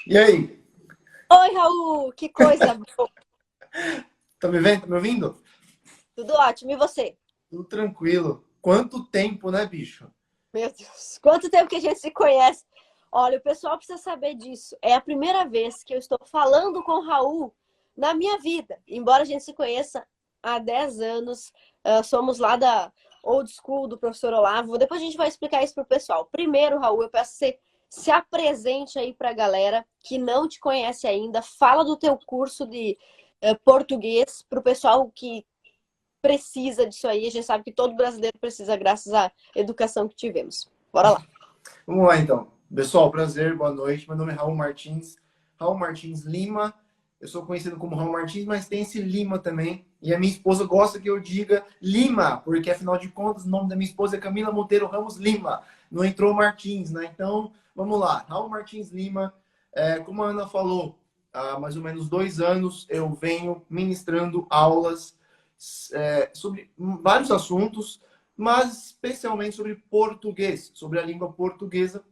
E aí? Oi, Raul, que coisa boa. Tá me vendo? Tá me ouvindo? Tudo ótimo. E você? Tudo tranquilo. Quanto tempo, né, bicho? Meu Deus, quanto tempo que a gente se conhece. Olha, o pessoal precisa saber disso. É a primeira vez que eu estou falando com o Raul na minha vida. Embora a gente se conheça há 10 anos, somos lá da old school do professor Olavo. Depois a gente vai explicar isso para o pessoal. Primeiro, Raul, eu peço que você se apresente aí para a galera que não te conhece ainda. Fala do teu curso de português para o pessoal que precisa disso aí. A gente sabe que todo brasileiro precisa, graças à educação que tivemos. Bora lá. Vamos lá, então. Pessoal, prazer, boa noite. Meu nome é Raul Martins. Raul Martins Lima. Eu sou conhecido como Raul Martins, mas tem esse Lima também. E a minha esposa gosta que eu diga Lima, porque afinal de contas o nome da minha esposa é Camila Monteiro Ramos Lima. Não entrou Martins, né? Então, vamos lá. Raul Martins Lima. Como a Ana falou, há mais ou menos 2 anos eu venho ministrando aulas sobre vários assuntos, mas especialmente sobre português, sobre a língua portuguesa.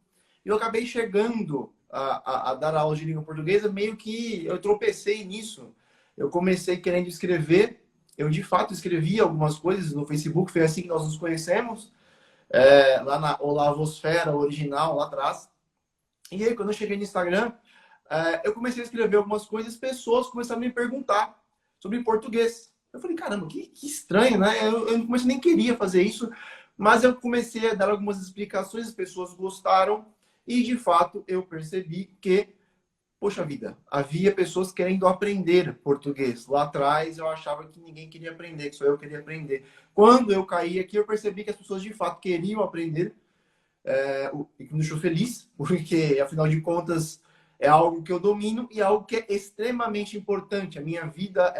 E eu acabei chegando a dar aula de língua portuguesa, meio que eu tropecei nisso. Eu comecei querendo escrever, eu de fato escrevi algumas coisas no Facebook, foi assim que nós nos conhecemos, lá na Olavosfera original, lá atrás. E aí, quando eu cheguei no Instagram, eu comecei a escrever algumas coisas, pessoas começaram a me perguntar sobre português. Eu falei, caramba, que estranho, né? Eu no começo nem queria fazer isso, mas eu comecei a dar algumas explicações, as pessoas gostaram, e de fato eu percebi que, poxa vida, havia pessoas querendo aprender português. Lá atrás eu achava que ninguém queria aprender, que só eu queria aprender. Quando eu caí aqui, eu percebi que as pessoas de fato queriam aprender, o que me deixou feliz, porque afinal de contas é algo que eu domino e algo que é extremamente importante. A minha vida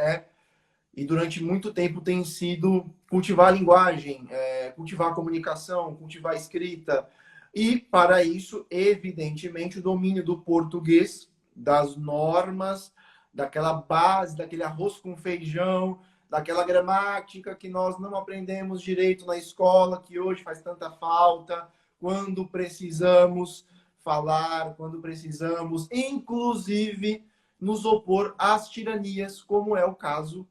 e durante muito tempo tem sido cultivar a linguagem, cultivar a comunicação, cultivar a escrita. E para isso, evidentemente, o domínio do português, das normas, daquela base, daquele arroz com feijão, daquela gramática que nós não aprendemos direito na escola, que hoje faz tanta falta, quando precisamos falar, quando precisamos, inclusive, nos opor às tiranias, como é o caso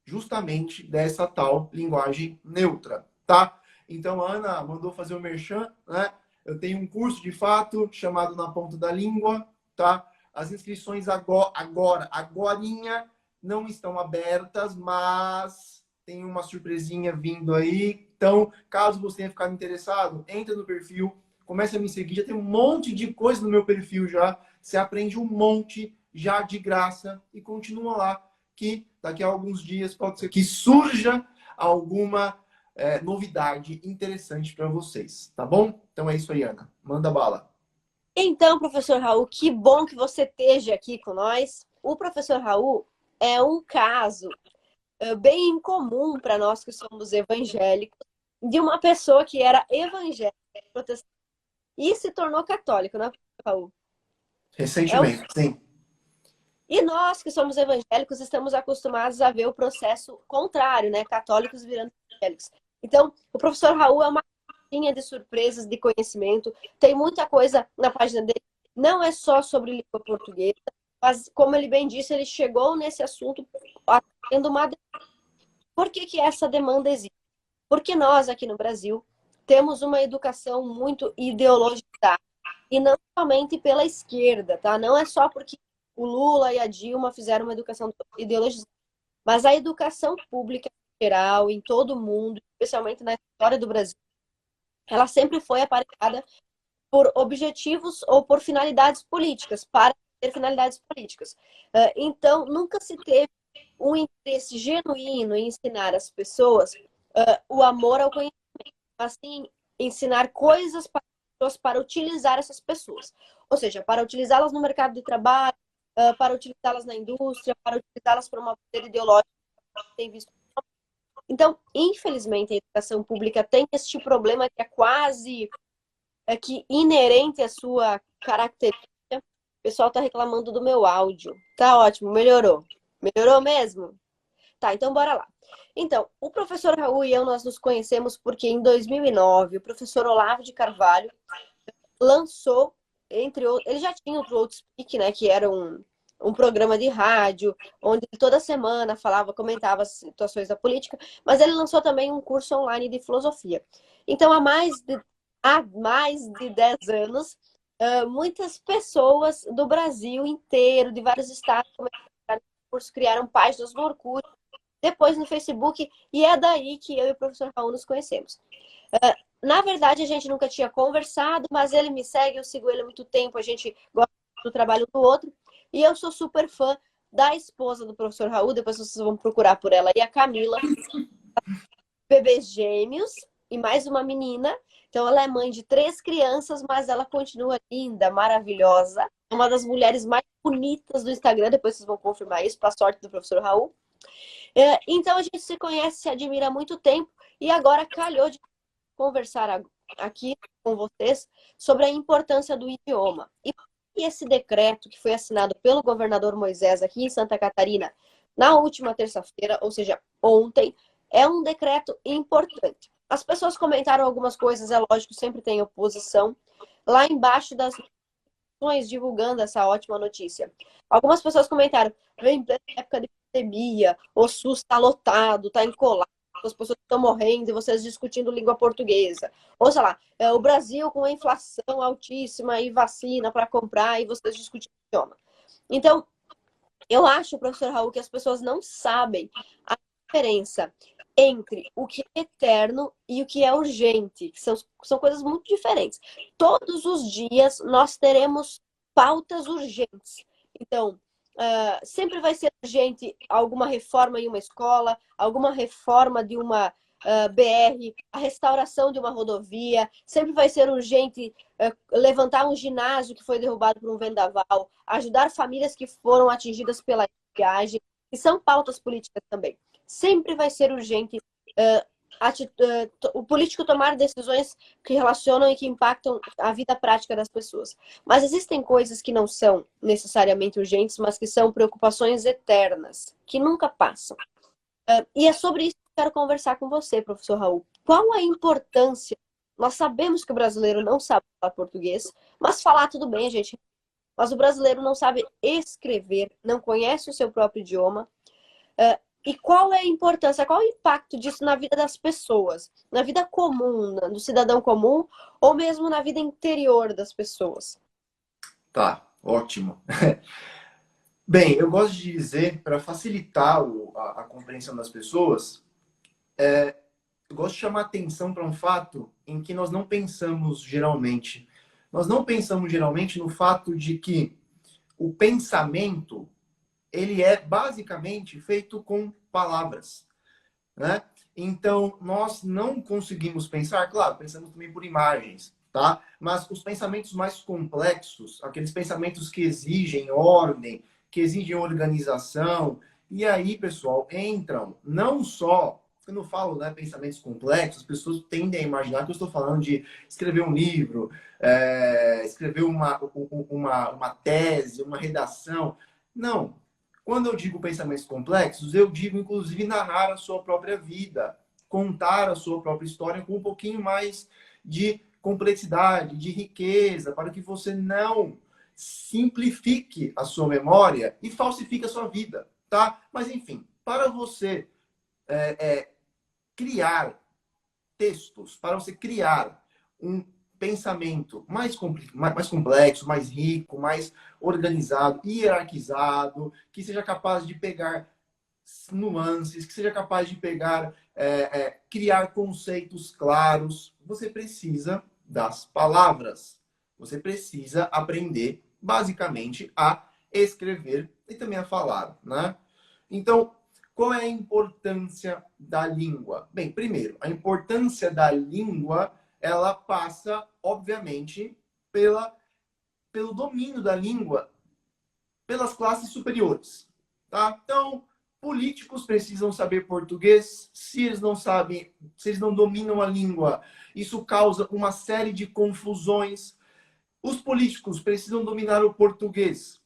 justamente dessa tal linguagem neutra, tá? Então, a Ana mandou fazer o merchan, né? Eu tenho um curso, de fato, chamado Na Ponta da Língua, tá? As inscrições agorinha, não estão abertas, mas tem uma surpresinha vindo aí. Então, caso você tenha ficado interessado, entra no perfil, comece a me seguir. Já tem um monte de coisa no meu perfil já. Você aprende um monte já de graça e continua lá, que daqui a alguns dias pode ser que surja alguma novidade interessante para vocês, tá bom? Então é isso aí, Ana. Manda bala. Então, professor Raul, que bom que você esteja aqui com nós. O professor Raul é um caso bem incomum para nós que somos evangélicos, de uma pessoa que era evangélica protestante e se tornou católico, né, professor Raul? É um Recentemente, sim. E nós que somos evangélicos estamos acostumados a ver o processo contrário, né? Católicos virando evangélicos. Então, o professor Raul é uma caixinha de surpresas, de conhecimento. Tem muita coisa na página dele. Não é só sobre língua portuguesa, mas, como ele bem disse, ele chegou nesse assunto tendo uma... Por que que essa demanda existe? Porque nós, aqui no Brasil, temos uma educação muito ideologizada. E não somente pela esquerda, tá? Não é só porque o Lula e a Dilma fizeram uma educação ideologizada, mas a educação pública em geral, em todo o mundo, especialmente na história do Brasil, ela sempre foi aparelhada por objetivos ou por finalidades políticas, para ter finalidades políticas. Então, nunca se teve um interesse genuíno em ensinar as pessoas o amor ao conhecimento, assim, ensinar coisas para pessoas para utilizar essas pessoas. Ou seja, para utilizá-las no mercado de trabalho, para utilizá-las na indústria, para utilizá-las para uma bandeira ideológica que tem visto. Então, infelizmente, a educação pública tem este problema que é quase que inerente à sua característica. O pessoal está reclamando do meu áudio. Tá ótimo, melhorou. Melhorou mesmo? Tá, então bora lá. Então, o professor Raul e eu, nós nos conhecemos porque em 2009 o professor Olavo de Carvalho lançou entre outros, ele já tinha o Outspeak, né, que era um programa de rádio, onde ele toda semana falava, comentava as situações da política, mas ele lançou também um curso online de filosofia. Então, há mais de 10 anos, muitas pessoas do Brasil inteiro, de vários estados, começaram a curso, criaram páginas no Orkut, depois no Facebook, e é daí que eu e o professor Raul nos conhecemos. Na verdade, a gente nunca tinha conversado, mas ele me segue, eu sigo ele há muito tempo, a gente gosta do trabalho do outro, e eu sou super fã da esposa do professor Raul, depois vocês vão procurar por ela, e a Camila, bebês gêmeos, e mais uma menina. Então, ela é mãe de 3 crianças, mas ela continua linda, maravilhosa. É uma das mulheres mais bonitas do Instagram, depois vocês vão confirmar isso, para sorte do professor Raul. Então, a gente se conhece, se admira há muito tempo, e agora calhou de conversar aqui com vocês sobre a importância do idioma. E esse decreto que foi assinado pelo governador Moisés aqui em Santa Catarina na última terça-feira, ou seja, ontem, é um decreto importante. As pessoas comentaram algumas coisas, é lógico, sempre tem oposição, lá embaixo das notificações divulgando essa ótima notícia. Algumas pessoas comentaram, vem época de pandemia, o SUS está lotado, está encolado, as pessoas estão morrendo e vocês discutindo língua portuguesa. Ou sei lá, o Brasil com a inflação altíssima e vacina para comprar e vocês discutindo idioma. Então, eu acho, professor Raul, que as pessoas não sabem a diferença entre o que é eterno e o que é urgente, que são coisas muito diferentes. Todos os dias nós teremos pautas urgentes. Então, sempre vai ser urgente alguma reforma em uma escola, alguma reforma de uma BR, a restauração de uma rodovia, sempre vai ser urgente levantar um ginásio que foi derrubado por um vendaval, ajudar famílias que foram atingidas pela viagem, que são pautas políticas também. Sempre vai ser urgente o político tomar decisões que relacionam e que impactam a vida prática das pessoas. Mas existem coisas que não são necessariamente urgentes, mas que são preocupações eternas, que nunca passam. E é sobre isso que eu quero conversar com você, professor Raul. Qual a importância? Nós sabemos que o brasileiro não sabe falar português, mas falar tudo bem, gente. Mas o brasileiro não sabe escrever, não conhece o seu próprio idioma. E qual é a importância, qual é o impacto disso na vida das pessoas? Na vida comum, do cidadão comum, ou mesmo na vida interior das pessoas? Tá, ótimo. Bem, eu gosto de dizer, para facilitar a compreensão das pessoas, eu gosto de chamar atenção para um fato em que nós não pensamos geralmente. Nós não pensamos geralmente no fato de que o pensamento, ele é basicamente feito com palavras, né? Então, nós não conseguimos pensar, claro, pensamos também por imagens, tá? Mas os pensamentos mais complexos, aqueles pensamentos que exigem ordem, que exigem organização, e aí, pessoal, entram não só, quando eu falo, né, pensamentos complexos, as pessoas tendem a imaginar que eu estou falando de escrever um livro, escrever uma tese, uma redação. Não. Quando eu digo pensamentos complexos, eu digo, inclusive, narrar a sua própria vida, contar a sua própria história com um pouquinho mais de complexidade, de riqueza, para que você não simplifique a sua memória e falsifique a sua vida, tá? Mas, enfim, para você criar textos, para você criar um pensamento mais complexo, mais rico, mais organizado, hierarquizado, que seja capaz de pegar nuances, que seja capaz de pegar, criar conceitos claros, você precisa das palavras. Você precisa aprender, basicamente, a escrever e também a falar, né? Então, qual é a importância da língua? Bem, primeiro, a importância da língua, ela passa, obviamente, pelo domínio da língua pelas classes superiores, tá? Então, políticos precisam saber português. Se eles não sabem, se eles não dominam a língua, isso causa uma série de confusões. Os políticos precisam dominar o português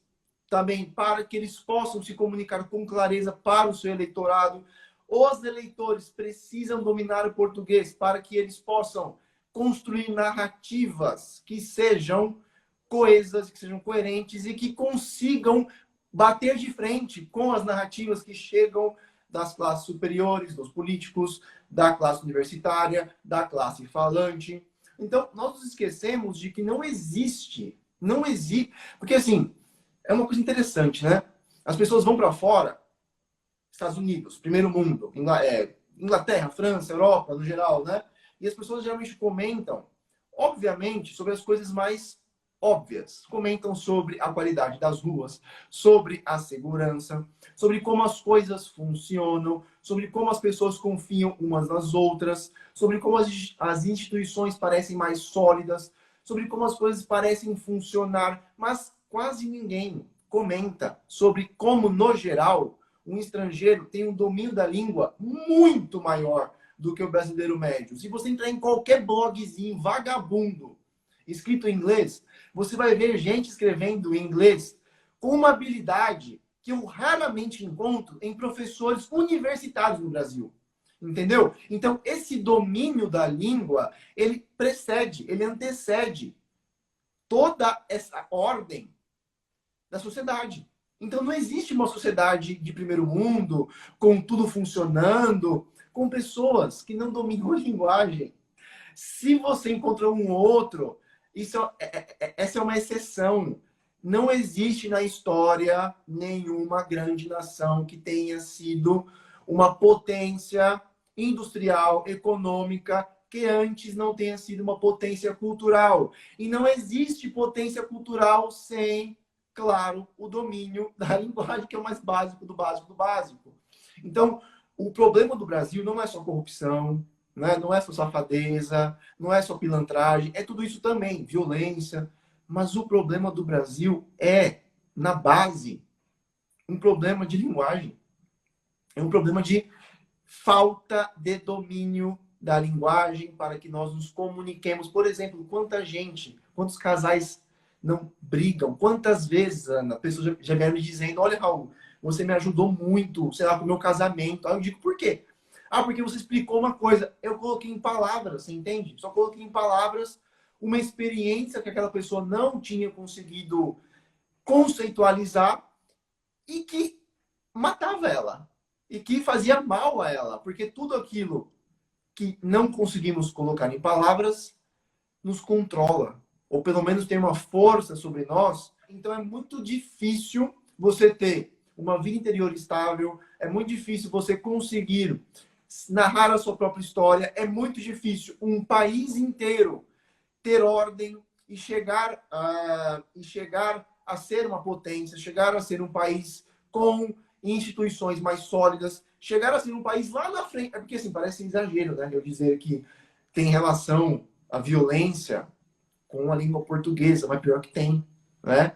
também para que eles possam se comunicar com clareza para o seu eleitorado. Os eleitores precisam dominar o português para que eles possam construir narrativas que sejam coesas, que sejam coerentes e que consigam bater de frente com as narrativas que chegam das classes superiores, dos políticos, da classe universitária, da classe falante. Então, nós nos esquecemos de que não existe, porque assim, é uma coisa interessante, né? As pessoas vão para fora, Estados Unidos, primeiro mundo, Inglaterra, França, Europa, no geral, né? E as pessoas geralmente comentam, obviamente, sobre as coisas mais óbvias. Comentam sobre a qualidade das ruas, sobre a segurança, sobre como as coisas funcionam, sobre como as pessoas confiam umas nas outras, sobre como as instituições parecem mais sólidas, sobre como as coisas parecem funcionar, mas quase ninguém comenta sobre como, no geral, um estrangeiro tem um domínio da língua muito maior do que o brasileiro médio. Se você entrar em qualquer blogzinho vagabundo escrito em inglês, você vai ver gente escrevendo em inglês com uma habilidade que eu raramente encontro em professores universitários no Brasil. Entendeu? Então, esse domínio da língua, ele precede, ele antecede toda essa ordem da sociedade. Então, não existe uma sociedade de primeiro mundo, com tudo funcionando, com pessoas que não dominam a linguagem. Se você encontrou um outro, essa é uma exceção. Não existe na história nenhuma grande nação que tenha sido uma potência industrial, econômica, que antes não tenha sido uma potência cultural. E não existe potência cultural sem, claro, o domínio da linguagem, que é o mais básico do básico do básico. Então, o problema do Brasil não é só corrupção, né? Não é só safadeza, não é só pilantragem, é tudo isso também, violência. Mas o problema do Brasil é, na base, um problema de linguagem. É um problema de falta de domínio da linguagem para que nós nos comuniquemos. Por exemplo, quantos casais não brigam? Quantas vezes, Ana, pessoas já vieram me dizendo, olha, Raul, você me ajudou muito, sei lá, com o meu casamento. Aí eu digo, por quê? Ah, porque você explicou uma coisa. Eu coloquei em palavras, você entende? Só coloquei em palavras uma experiência que aquela pessoa não tinha conseguido conceitualizar e que matava ela. E que fazia mal a ela. Porque tudo aquilo que não conseguimos colocar em palavras nos controla. Ou pelo menos tem uma força sobre nós. Então é muito difícil você ter uma vida interior estável. É muito difícil você conseguir narrar a sua própria história. É muito difícil um país inteiro ter ordem e chegar a ser uma potência, chegar a ser um país com instituições mais sólidas, chegar a ser um país lá na frente. É porque, assim, parece um exagero, né? Eu dizer que tem relação a violência com a língua portuguesa, mas pior que tem, né?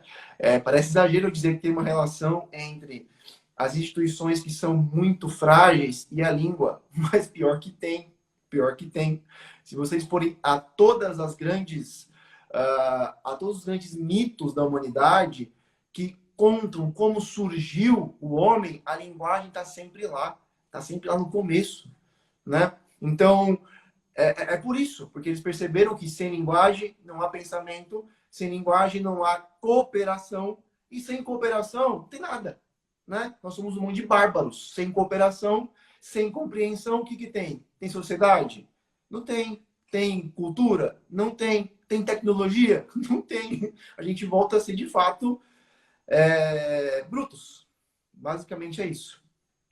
Parece exagero eu dizer que tem uma relação entre as instituições que são muito frágeis e a língua, mas pior que tem. Se vocês forem a todas as grandes, a todos os grandes mitos da humanidade que contam como surgiu o homem, a linguagem está sempre lá no começo, né? Então, é por isso, porque eles perceberam que sem linguagem não há pensamento, sem linguagem não há cooperação, e sem cooperação não tem nada, né? Nós somos um monte de bárbaros, sem cooperação, sem compreensão, o que tem? Tem sociedade? Não tem. Tem cultura? Não tem. Tem tecnologia? Não tem. A gente volta a ser, de fato, brutos. Basicamente é isso.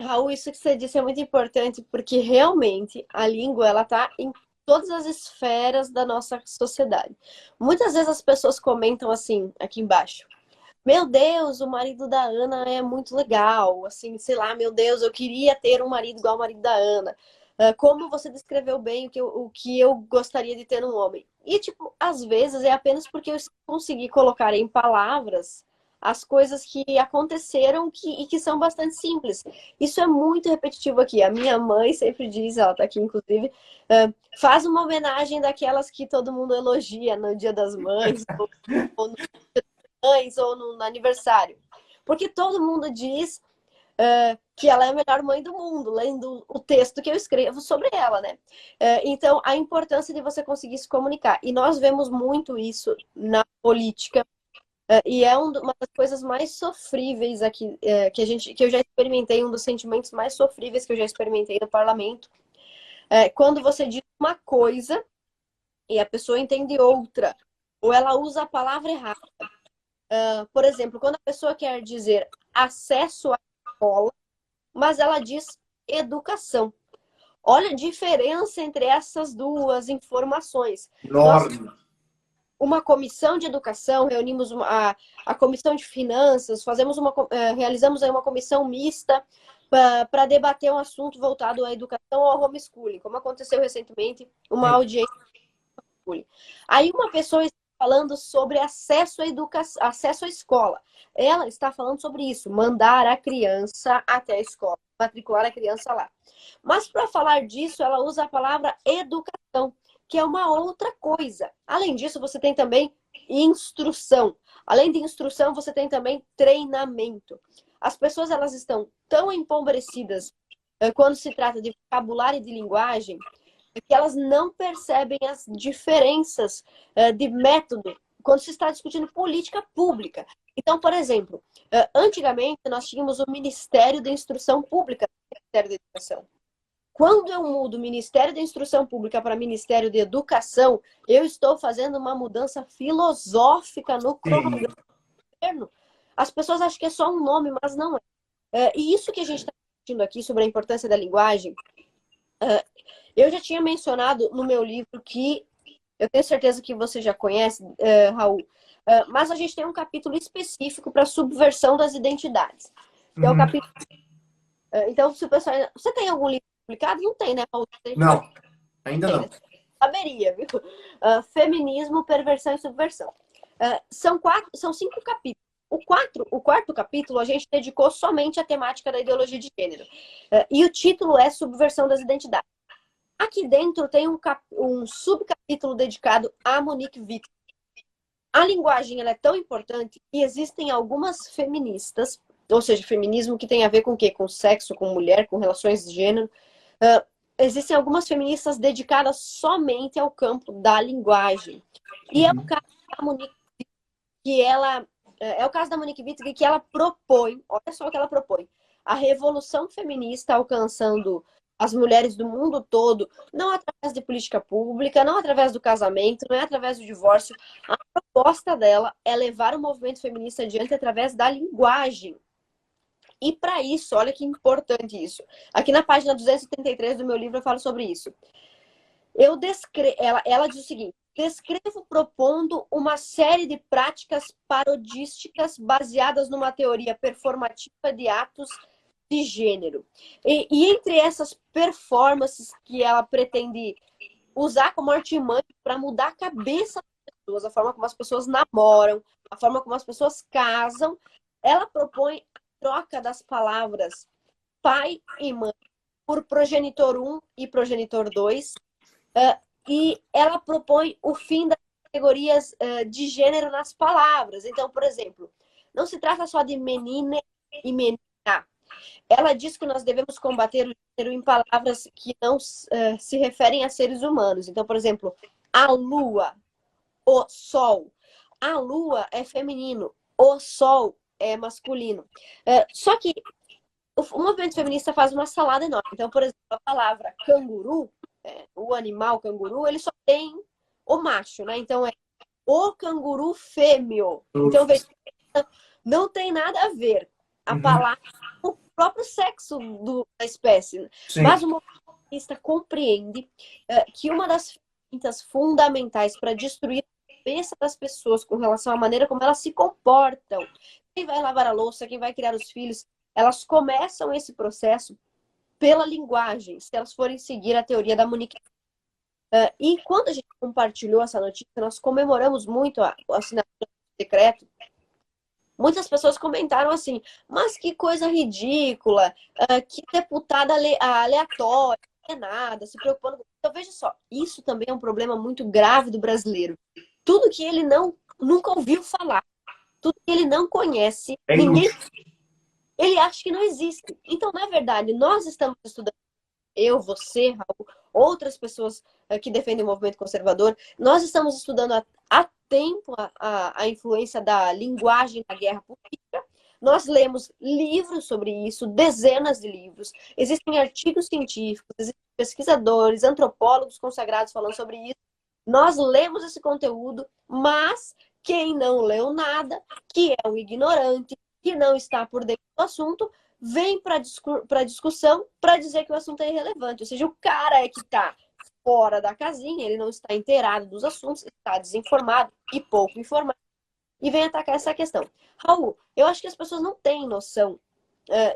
Raul, isso que você disse é muito importante, porque realmente a língua ela está em todas as esferas da nossa sociedade. Muitas vezes as pessoas comentam assim, aqui embaixo: meu Deus, o marido da Ana é muito legal. Assim, sei lá, meu Deus, eu queria ter um marido igual ao marido da Ana. Como você descreveu bem o que eu gostaria de ter num homem. E, tipo, às vezes é apenas porque eu consegui colocar em palavras as coisas que aconteceram e que são bastante simples. Isso é muito repetitivo aqui. A minha mãe sempre diz, ela tá aqui inclusive, faz uma homenagem daquelas que todo mundo elogia no Dia das Mães, ou no Dia das Mães, ou no aniversário. Porque todo mundo diz que ela é a melhor mãe do mundo, lendo o texto que eu escrevo sobre ela, né? Então, a importância de você conseguir se comunicar. E nós vemos muito isso na política, e é uma das coisas mais sofríveis aqui, que eu já experimentei, um dos sentimentos mais sofríveis que eu já experimentei no parlamento. Quando você diz uma coisa e a pessoa entende outra, ou ela usa a palavra errada. Por exemplo, quando a pessoa quer dizer acesso à escola, mas ela diz educação. Olha a diferença entre essas duas informações. Nós, Enorme. uma comissão de educação, reunimos a comissão de finanças, realizamos aí uma comissão mista para debater um assunto voltado à educação ou ao homeschooling, como aconteceu recentemente, uma audiência. Aí uma pessoa está falando sobre acesso à educação, acesso à escola. Ela está falando sobre isso, mandar a criança até a escola, matricular a criança lá. Mas para falar disso, ela usa a palavra educação, que é uma outra coisa. Além disso, você tem também instrução. Além de instrução, você tem também treinamento. As pessoas, elas estão tão empobrecidas quando se trata de vocabulário e de linguagem, que elas não percebem as diferenças de método quando se está discutindo política pública. Então, por exemplo, antigamente nós tínhamos o Ministério da Instrução Pública, o Ministério da Educação. Quando eu mudo o Ministério da Instrução Pública para Ministério da Educação, eu estou fazendo uma mudança filosófica no cronograma do governo. As pessoas acham que é só um nome, mas não é. E isso que a gente está discutindo aqui sobre a importância da linguagem, eu já tinha mencionado no meu livro que, eu tenho certeza que você já conhece, Raul, mas a gente tem um capítulo específico para subversão das identidades. Que é o capítulo... Então, se o pessoal... Você tem algum livro publicado? Não tem, né, Raul? Não, ainda não. Saberia, viu? Feminismo, perversão e subversão. São 5 capítulos. O quarto capítulo a gente dedicou somente à temática da ideologia de gênero. E o título é Subversão das Identidades. Aqui dentro tem um subcapítulo dedicado a Monique Wittig. A linguagem ela é tão importante que existem algumas feministas, ou seja, feminismo que tem a ver com o quê? Com sexo, com mulher, com relações de gênero. Existem algumas feministas dedicadas somente ao campo da linguagem. E é o caso da Monique Wittig, que ela... É o caso da Monique Wittig que ela propõe, olha só o que ela propõe, a revolução feminista alcançando as mulheres do mundo todo, não através de política pública, não através do casamento, não é através do divórcio. A proposta dela é levar o movimento feminista adiante através da linguagem. E para isso, olha que importante isso. Aqui na página 273 do meu livro eu falo sobre isso. Ela diz o seguinte: descrevo propondo uma série de práticas parodísticas baseadas numa teoria performativa de atos de gênero. E entre essas performances que ela pretende usar como artimanha para mudar a cabeça das pessoas, a forma como as pessoas namoram, a forma como as pessoas casam, ela propõe a troca das palavras pai e mãe por progenitor 1 e progenitor 2, e ela propõe o fim das categorias de gênero nas palavras. Então, por exemplo, não se trata só de menina e menina. Ela diz que nós devemos combater o gênero em palavras que não se referem a seres humanos. Então, por exemplo, a lua, o sol. A lua é feminino, o sol é masculino. Só que o movimento feminista faz uma salada enorme. Então, por exemplo, a palavra canguru, o animal canguru, ele só tem o macho, né? Então, é o canguru fêmeo. Então, veja, não tem nada a ver a palavra com o próprio sexo da espécie. Sim. Mas o movimento feminista compreende que uma das ferramentas fundamentais para destruir a cabeça das pessoas com relação à maneira como elas se comportam, quem vai lavar a louça, quem vai criar os filhos, elas começam esse processo pela linguagem, se elas forem seguir a teoria da Monique. E quando a gente compartilhou essa notícia, nós comemoramos muito a assinatura do decreto. Muitas pessoas comentaram assim, mas que coisa ridícula, que deputada aleatória, não é nada, se preocupando. Então, veja só, isso também é um problema muito grave do brasileiro. Tudo que ele nunca ouviu falar, tudo que ele não conhece, ninguém ele acha que não existe. Então, na verdade, nós estamos estudando, eu, você, Raul, outras pessoas que defendem o movimento conservador, nós estamos estudando há tempo a influência da linguagem na guerra política. Nós lemos livros sobre isso, dezenas de livros. Existem artigos científicos, existem pesquisadores, antropólogos consagrados falando sobre isso. Nós lemos esse conteúdo, mas quem não leu nada, que é um ignorante, que não está por dentro do assunto, vem para a discussão para dizer que o assunto é irrelevante. Ou seja, o cara é que está fora da casinha, ele não está inteirado dos assuntos, está desinformado e pouco informado, e vem atacar essa questão. Raul, eu acho que as pessoas não têm noção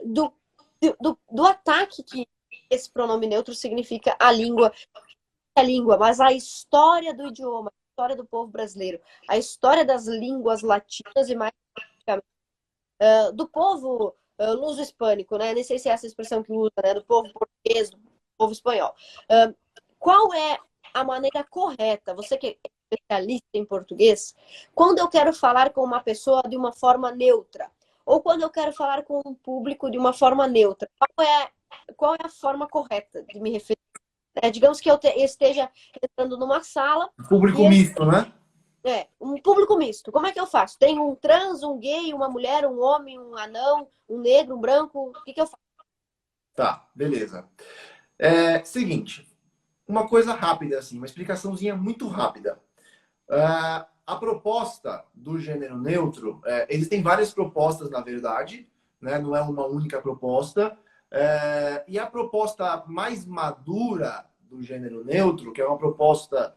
do ataque que esse pronome neutro significa à língua, mas a história do idioma, a história do povo brasileiro, a história das línguas latinas e mais do povo luso-hispânico, né? Nem sei se é essa expressão que usa, né? Do povo português, do povo espanhol. Qual é a maneira correta? Você que é especialista em português, quando eu quero falar com uma pessoa de uma forma neutra, ou quando eu quero falar com um público de uma forma neutra, qual é a forma correta de me referir? Digamos que eu esteja entrando numa sala... Público misto, né? Um público misto. Como é que eu faço? Tem um trans, um gay, uma mulher, um homem, um anão, um negro, um branco. O que eu faço? Tá, beleza. Seguinte, uma coisa rápida, assim, uma explicaçãozinha muito rápida. A proposta do gênero neutro, existem várias propostas, na verdade, né? Não é uma única proposta. E a proposta mais madura do gênero neutro, que é uma proposta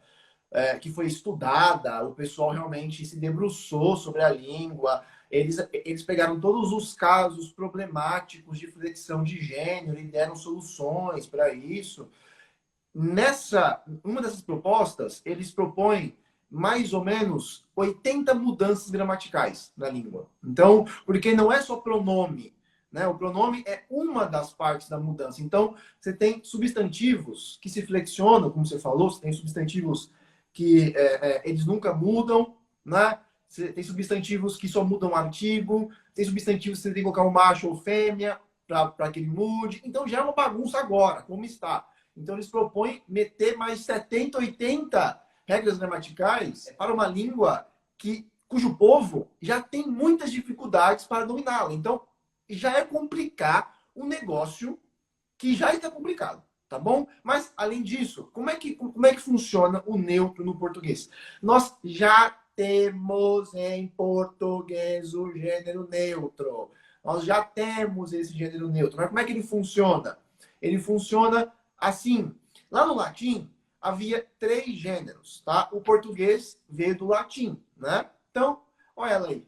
que foi estudada, o pessoal realmente se debruçou sobre a língua, eles pegaram todos os casos problemáticos de flexão de gênero e deram soluções para isso. Uma dessas propostas, eles propõem mais ou menos 80 mudanças gramaticais na língua. Então, porque não é só pronome, né? O pronome é uma das partes da mudança. Então, você tem substantivos que se flexionam, como você falou, você tem substantivos que eles nunca mudam, né? Você tem substantivos que só mudam o artigo, tem substantivos que você tem que colocar um macho ou fêmea para que ele mude. Então, já é uma bagunça agora, como está. Então, eles propõem meter mais 70, 80 regras gramaticais para uma língua cujo povo já tem muitas dificuldades para dominá-la. Então, já é complicar um negócio que já está complicado, tá bom? Mas, além disso, como é que funciona o neutro no português? Nós já temos em português o gênero neutro. Nós já temos esse gênero neutro. Mas como é que ele funciona? Ele funciona assim. Lá no latim, havia 3 gêneros, tá? O português veio do latim, né? Então, olha ela aí.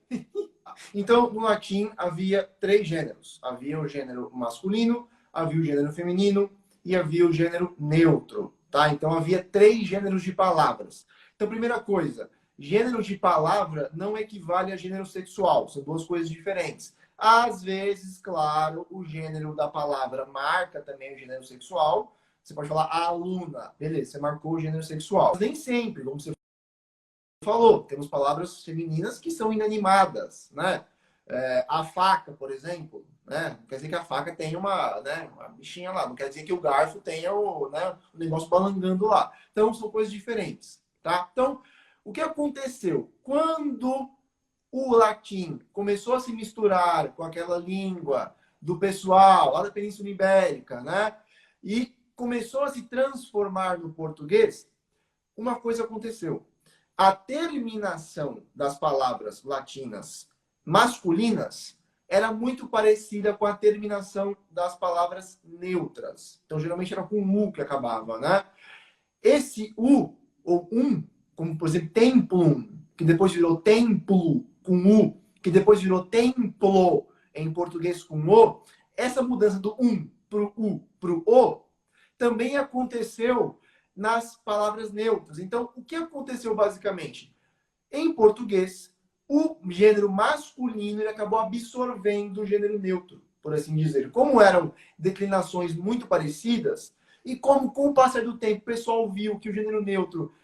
Então, no latim, havia 3 gêneros. Havia o gênero masculino, havia o gênero feminino e havia o gênero neutro, tá? Então, havia 3 gêneros de palavras. Então, primeira coisa, gênero de palavra não equivale a gênero sexual. São 2 coisas diferentes. Às vezes, claro, o gênero da palavra marca também o gênero sexual. Você pode falar a aluna. Beleza, você marcou o gênero sexual. Mas nem sempre, como você falou, temos palavras femininas que são inanimadas, né? A faca, por exemplo, né? Não quer dizer que a faca tenha uma bichinha lá. Não quer dizer que o garfo tenha o negócio balangando lá. Então, são coisas diferentes, tá? Então, o que aconteceu? Quando o latim começou a se misturar com aquela língua do pessoal lá da Península Ibérica, né? E começou a se transformar no português, uma coisa aconteceu. A terminação das palavras latinas masculinas era muito parecida com a terminação das palavras neutras. Então, geralmente era com U que acabava, né? Esse U, ou como por exemplo, templum, que depois virou templo, com U, que depois virou templo, em português com O, essa mudança do pro U, pro O, também aconteceu nas palavras neutras. Então, o que aconteceu basicamente? Em português, o gênero masculino ele acabou absorvendo o gênero neutro, por assim dizer. Como eram declinações muito parecidas, e como com o passar do tempo o pessoal viu que o gênero neutro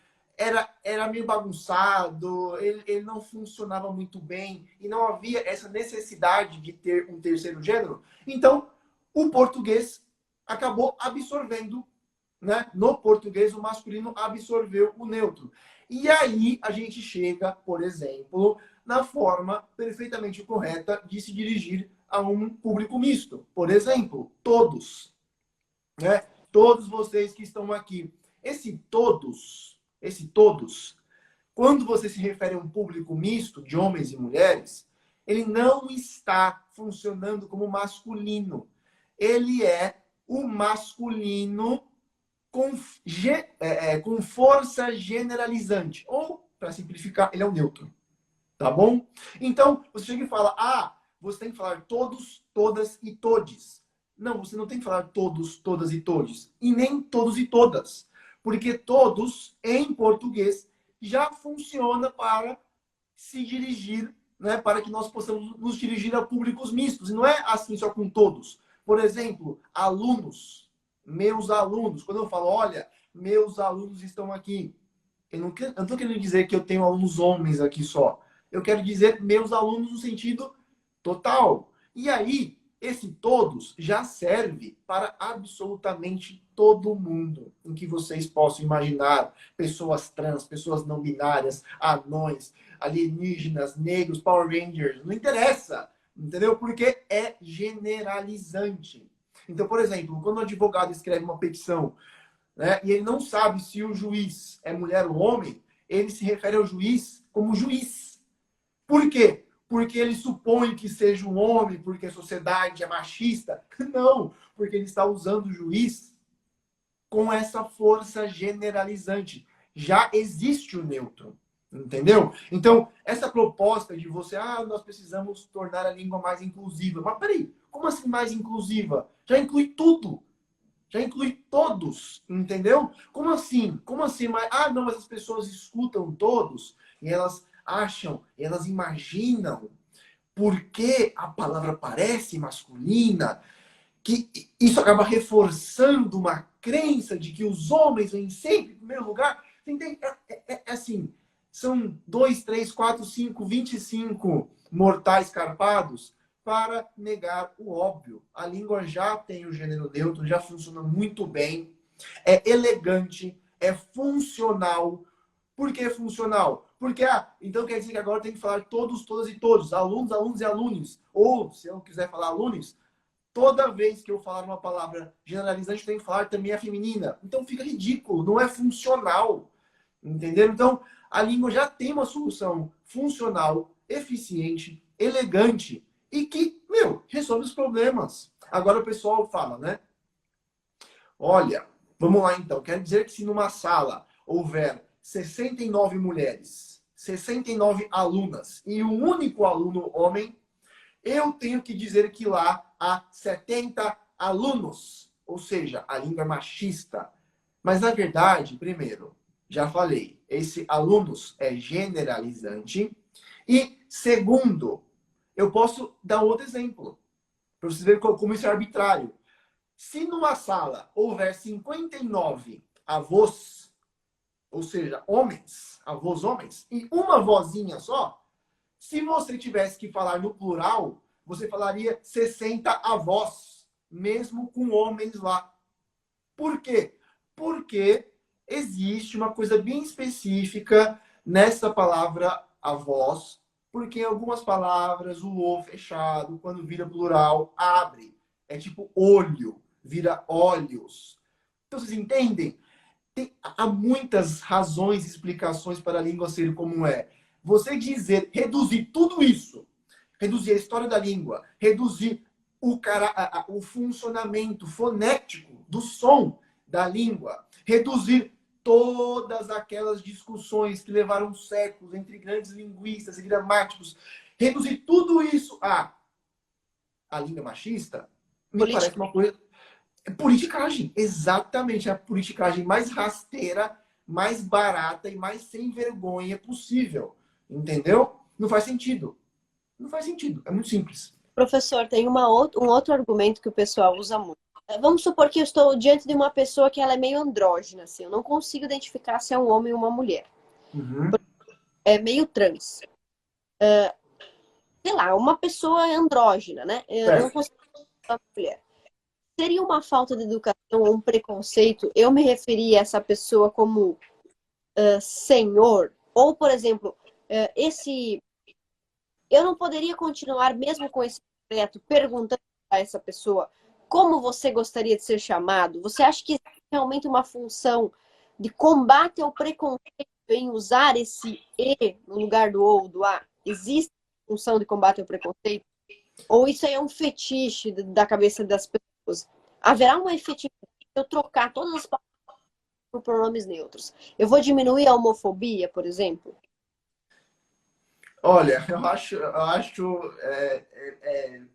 era meio bagunçado, ele não funcionava muito bem e não havia essa necessidade de ter um terceiro gênero. Então, o português acabou absorvendo, né? No português, o masculino absorveu o neutro. E aí a gente chega, por exemplo, na forma perfeitamente correta de se dirigir a um público misto. Por exemplo, todos, né? Todos vocês que estão aqui. Esse todos, quando você se refere a um público misto de homens e mulheres, ele não está funcionando como masculino. Ele é o masculino com força generalizante. Ou, para simplificar, ele é o neutro. Tá bom? Então, você chega e fala, você tem que falar todos, todas e todes. Não, você não tem que falar todos, todas e todes. E nem todos e todas. Porque todos, em português, já funciona para se dirigir, né, para que nós possamos nos dirigir a públicos mistos. E não é assim só com todos. Por exemplo, alunos, meus alunos. Quando eu falo, olha, meus alunos estão aqui. Eu não estou querendo dizer que eu tenho alunos homens aqui só. Eu quero dizer meus alunos no sentido total. E aí, esse todos já serve para absolutamente todo mundo em que vocês possam imaginar. Pessoas trans, pessoas não binárias, anões, alienígenas, negros, Power Rangers. Não interessa, entendeu? Porque é generalizante. Então, por exemplo, quando um advogado escreve uma petição, né, e ele não sabe se o juiz é mulher ou homem, ele se refere ao juiz como juiz. Por quê? Porque ele supõe que seja um homem, porque a sociedade é machista. Não, porque ele está usando o juiz com essa força generalizante. Já existe o neutro, entendeu? Então, essa proposta de você, nós precisamos tornar a língua mais inclusiva. Mas peraí, como assim mais inclusiva? Já inclui tudo. Já inclui todos, entendeu? Como assim? Como assim? Mas, não, mas as pessoas escutam todos e elas acham, elas imaginam, porque a palavra parece masculina, que isso acaba reforçando uma crença de que os homens vêm sempre em primeiro lugar. Entende? É assim, são 2, 3, 4, 5, 25 mortais carpados para negar o óbvio. A língua já tem o gênero neutro, já funciona muito bem, é elegante, é funcional. Por que funcional? Porque, então quer dizer que agora tem que falar todos, todas e todos, alunos, alunos e alunos. Ou, se eu quiser falar alunos, toda vez que eu falar uma palavra generalizante, eu tenho que falar também a feminina. Então fica ridículo, não é funcional. Entendeu? Então, a língua já tem uma solução funcional, eficiente, elegante e que, resolve os problemas. Agora o pessoal fala, né? Olha, vamos lá então. Quer dizer que se numa sala houver 69 mulheres, 69 alunas e um único aluno homem, eu tenho que dizer que lá há 70 alunos. Ou seja, a língua é machista. Mas, na verdade, primeiro, já falei, esse alunos é generalizante. E, segundo, eu posso dar outro exemplo, para vocês verem como isso é arbitrário. Se numa sala houver 59 avós, ou seja, homens, avós homens, e uma vozinha só, se você tivesse que falar no plural, você falaria 60 avós, mesmo com homens lá. Por quê? Porque existe uma coisa bem específica nessa palavra avós, porque em algumas palavras o O fechado, quando vira plural, abre. É tipo olho, vira olhos. Então vocês entendem? Há muitas razões e explicações para a língua ser como é. Você dizer, reduzir tudo isso, reduzir a história da língua, reduzir o funcionamento fonético do som da língua, reduzir todas aquelas discussões que levaram séculos entre grandes linguistas e gramáticos, reduzir tudo isso a língua machista, me parece uma coisa... Politicagem, exatamente. A politicagem mais rasteira, mais barata e mais sem vergonha possível. Entendeu? Não faz sentido. Não faz sentido. É muito simples. Professor, tem um outro argumento que o pessoal usa muito. vamos supor que eu estou diante de uma pessoa que ela é meio andrógina, assim, eu não consigo identificar se é um homem ou uma mulher. Uhum. É meio trans. Sei lá, uma pessoa andrógina, né? Eu não Certo. consigo identificar uma mulher. Seria uma falta de educação ou um preconceito eu me referir a essa pessoa como senhor? Ou, por exemplo, esse eu não poderia continuar mesmo com esse projeto perguntando a essa pessoa como você gostaria de ser chamado? Você acha que existe realmente uma função de combate ao preconceito em usar esse e no lugar do ou, do a? Existe função de combate ao preconceito? Ou isso aí é um fetiche da cabeça das pessoas? Haverá uma efetividade se eu trocar todas as palavras por pronomes neutros? Eu vou diminuir a homofobia, por exemplo? Olha, eu acho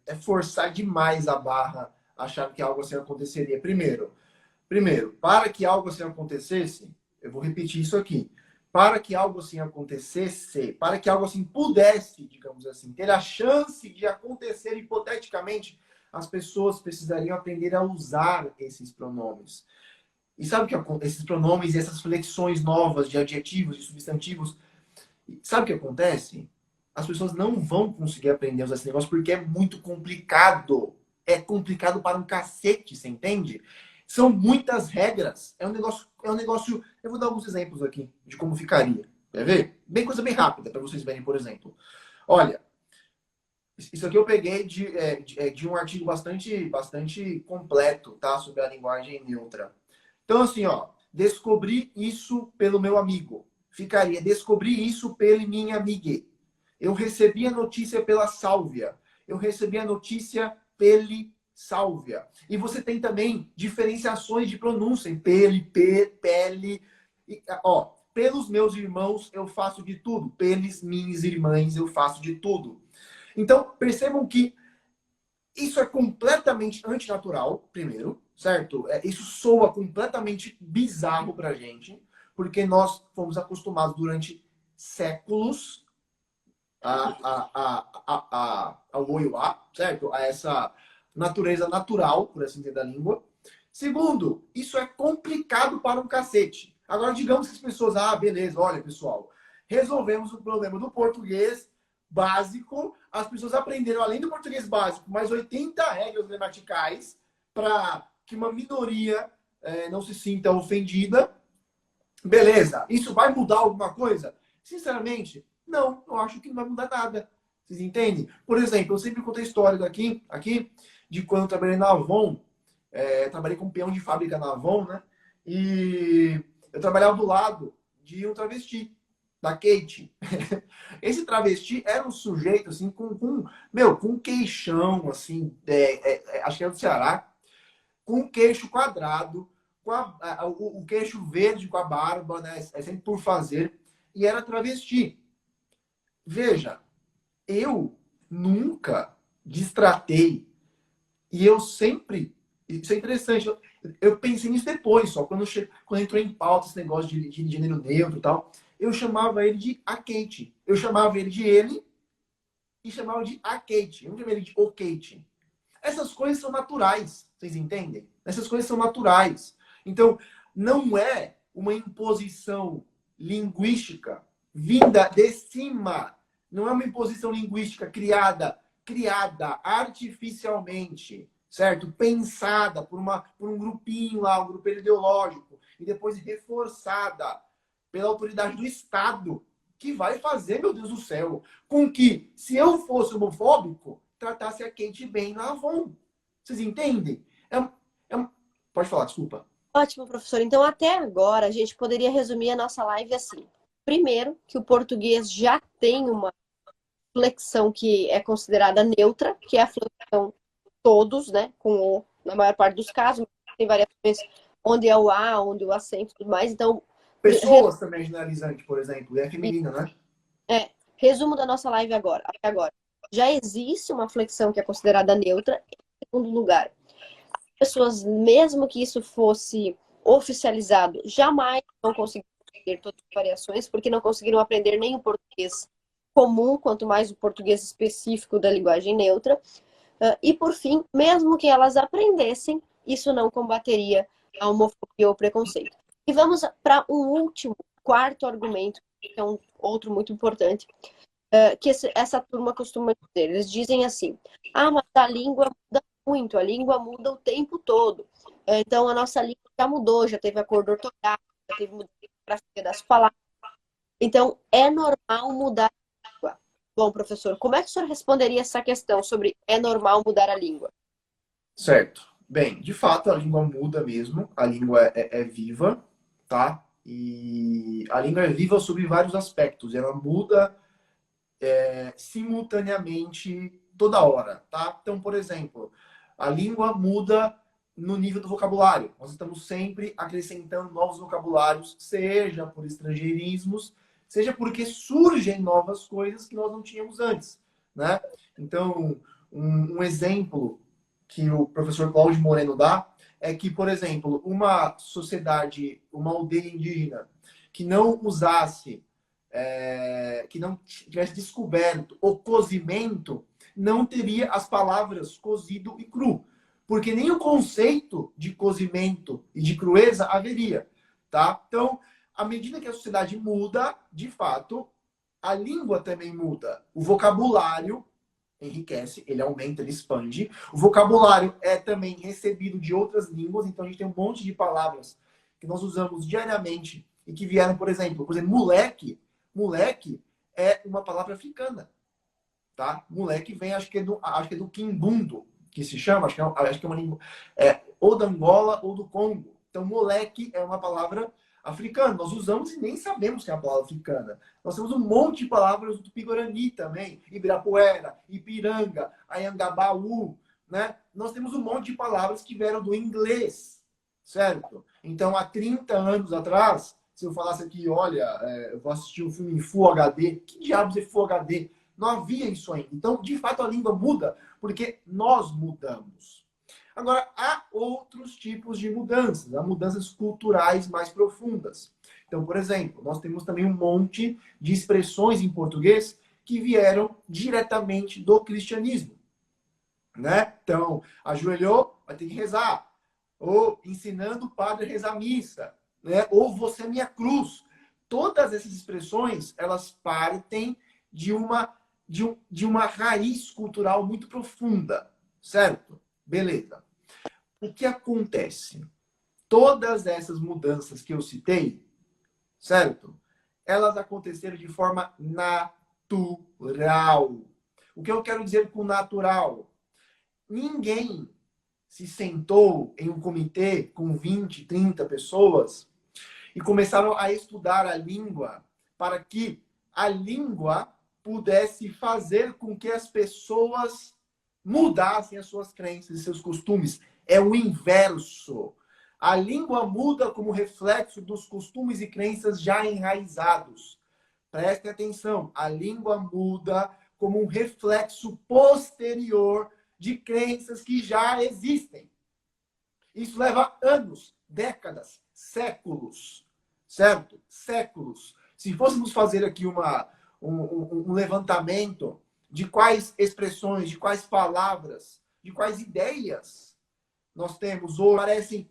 é forçar demais a barra achar que algo assim aconteceria. Primeiro, para que algo assim acontecesse, eu vou repetir isso aqui. Para que algo assim acontecesse, para que algo assim pudesse, digamos assim, ter a chance de acontecer hipoteticamente, as pessoas precisariam aprender a usar esses pronomes. E sabe o que esses pronomes e essas flexões novas de adjetivos e substantivos, sabe o que acontece? As pessoas não vão conseguir aprender a usar esse negócio porque é muito complicado. É complicado para um cacete, você entende? São muitas regras. É um negócio. Eu vou dar alguns exemplos aqui de como ficaria. Quer ver? Bem coisa bem rápida para vocês verem, por exemplo. Olha, isso aqui eu peguei de um artigo bastante completo, tá? Sobre a linguagem neutra. Então, assim, ó, descobri isso pelo meu amigo. Ficaria, descobri isso pela minha amiga. Eu recebi a notícia pela Sálvia. Eu recebi a notícia pele Sálvia. E você tem também diferenciações de pronúncia em pele, pele. Ó, pelos meus irmãos eu faço de tudo. Peles minhas irmãs eu faço de tudo. Então, percebam que isso é completamente antinatural, primeiro, certo? Isso soa completamente bizarro pra gente, porque nós fomos acostumados durante séculos ao oiuá, certo? A essa natureza natural, por assim dizer, da língua. Segundo, isso é complicado para um cacete. Agora, digamos que as pessoas, beleza, olha, pessoal, resolvemos o problema do português básico, as pessoas aprenderam, além do português básico, mais 80 regras gramaticais para que uma minoria não se sinta ofendida. Beleza, isso vai mudar alguma coisa? Sinceramente, não, eu acho que não vai mudar nada. Vocês entendem? Por exemplo, eu sempre contei a história aqui de quando eu trabalhei na Avon. Trabalhei como peão de fábrica na Avon, né? E eu trabalhava do lado de um travesti, da Kate. Esse travesti era um sujeito, assim, com um queixão, assim, acho que era do Ceará, com um queixo quadrado, com o queixo verde com a barba, né? É sempre por fazer. E era travesti. Veja, eu nunca destratei. E eu sempre. Isso é interessante. Eu pensei nisso depois, só quando entrou em pauta esse negócio de gênero neutro e tal. Eu chamava ele de a Kate. Eu chamava ele de ele e chamava de a Kate. Eu não chamava ele de o Kate. Essas coisas são naturais, vocês entendem? Essas coisas são naturais. Então, não é uma imposição linguística vinda de cima. Não é uma imposição linguística criada artificialmente, certo? Pensada por um grupinho lá, um grupo ideológico, e depois reforçada pela autoridade do Estado, que vai fazer, meu Deus do céu, com que, se eu fosse homofóbico, tratasse a Kate bem na Avon. Vocês entendem? Pode falar, desculpa. Ótimo, professor. Então, até agora, a gente poderia resumir a nossa live assim. Primeiro, que o português já tem uma flexão que é considerada neutra, que é a flexão todos, né, com o na maior parte dos casos, mas tem variações onde é o A, onde o acento e tudo mais. Então, Pessoas também generalizante, por exemplo, é feminina, né? resumo da nossa live agora, até agora. Já existe uma flexão que é considerada neutra. Em segundo lugar, pessoas, mesmo que isso fosse oficializado, jamais vão conseguir aprender todas as variações, porque não conseguiram aprender nem o português comum, quanto mais o português específico da linguagem neutra. E, por fim, mesmo que elas aprendessem, isso não combateria a homofobia ou preconceito. E vamos para um último, quarto argumento, que é um outro muito importante, que essa turma costuma dizer. Eles dizem assim, mas a língua muda muito, a língua muda o tempo todo. Então, a nossa língua já mudou, já teve acordo ortográfico, já teve mudança das palavras. Então, é normal mudar a língua. Bom, professor, como é que o senhor responderia essa questão sobre é normal mudar a língua? Certo. Bem, de fato, a língua muda mesmo. A língua é viva, tá? E a língua é viva sob vários aspectos. Ela muda simultaneamente toda hora, tá? Então, por exemplo, a língua muda no nível do vocabulário. Nós estamos sempre acrescentando novos vocabulários, seja por estrangeirismos, seja porque surgem novas coisas que nós não tínhamos antes, né? Então, um exemplo que o professor Cláudio Moreno dá é que, por exemplo, uma sociedade, uma aldeia indígena que não usasse que não tivesse descoberto o cozimento, não teria as palavras cozido e cru. Porque nem o conceito de cozimento e de crueza haveria. Tá? Então, à medida que a sociedade muda, de fato, a língua também muda. O vocabulário enriquece, ele aumenta, ele expande. O vocabulário é também recebido de outras línguas, então a gente tem um monte de palavras que nós usamos diariamente e que vieram, por exemplo, moleque. Moleque é uma palavra africana, tá? Moleque vem, acho que é do quimbundo, que se chama, acho que é uma língua, ou da Angola ou do Congo. Então, moleque é uma palavra africana. Nós usamos e nem sabemos que é uma palavra africana. Nós temos um monte de palavras do Tupi-Guarani também. Ibirapuera, Ipiranga, Anhangabaú, né? Nós temos um monte de palavras que vieram do inglês, certo? Então, há 30 anos atrás, se eu falasse aqui, olha, eu vou assistir um filme em Full HD, que diabos é Full HD? Não havia isso ainda. Então, de fato, a língua muda porque nós mudamos. Agora, há outros tipos de mudanças, há mudanças culturais mais profundas. Então, por exemplo, nós temos também um monte de expressões em português que vieram diretamente do cristianismo, né? Então, ajoelhou, vai ter que rezar. Ou ensinando o padre a rezar a missa, né? Ou você é minha cruz. Todas essas expressões, elas partem de uma raiz cultural muito profunda, certo? Beleza. O que acontece? Todas essas mudanças que eu citei, certo? Elas aconteceram de forma natural. O que eu quero dizer com natural? Ninguém se sentou em um comitê com 20, 30 pessoas e começaram a estudar a língua para que a língua pudesse fazer com que as pessoas mudassem as suas crenças e seus costumes. É o inverso. A língua muda como reflexo dos costumes e crenças já enraizados. Prestem atenção. A língua muda como um reflexo posterior de crenças que já existem. Isso leva anos, décadas, séculos, certo? Séculos. Se fôssemos fazer aqui um levantamento de quais expressões, de quais palavras, de quais ideias nós temos ou parecem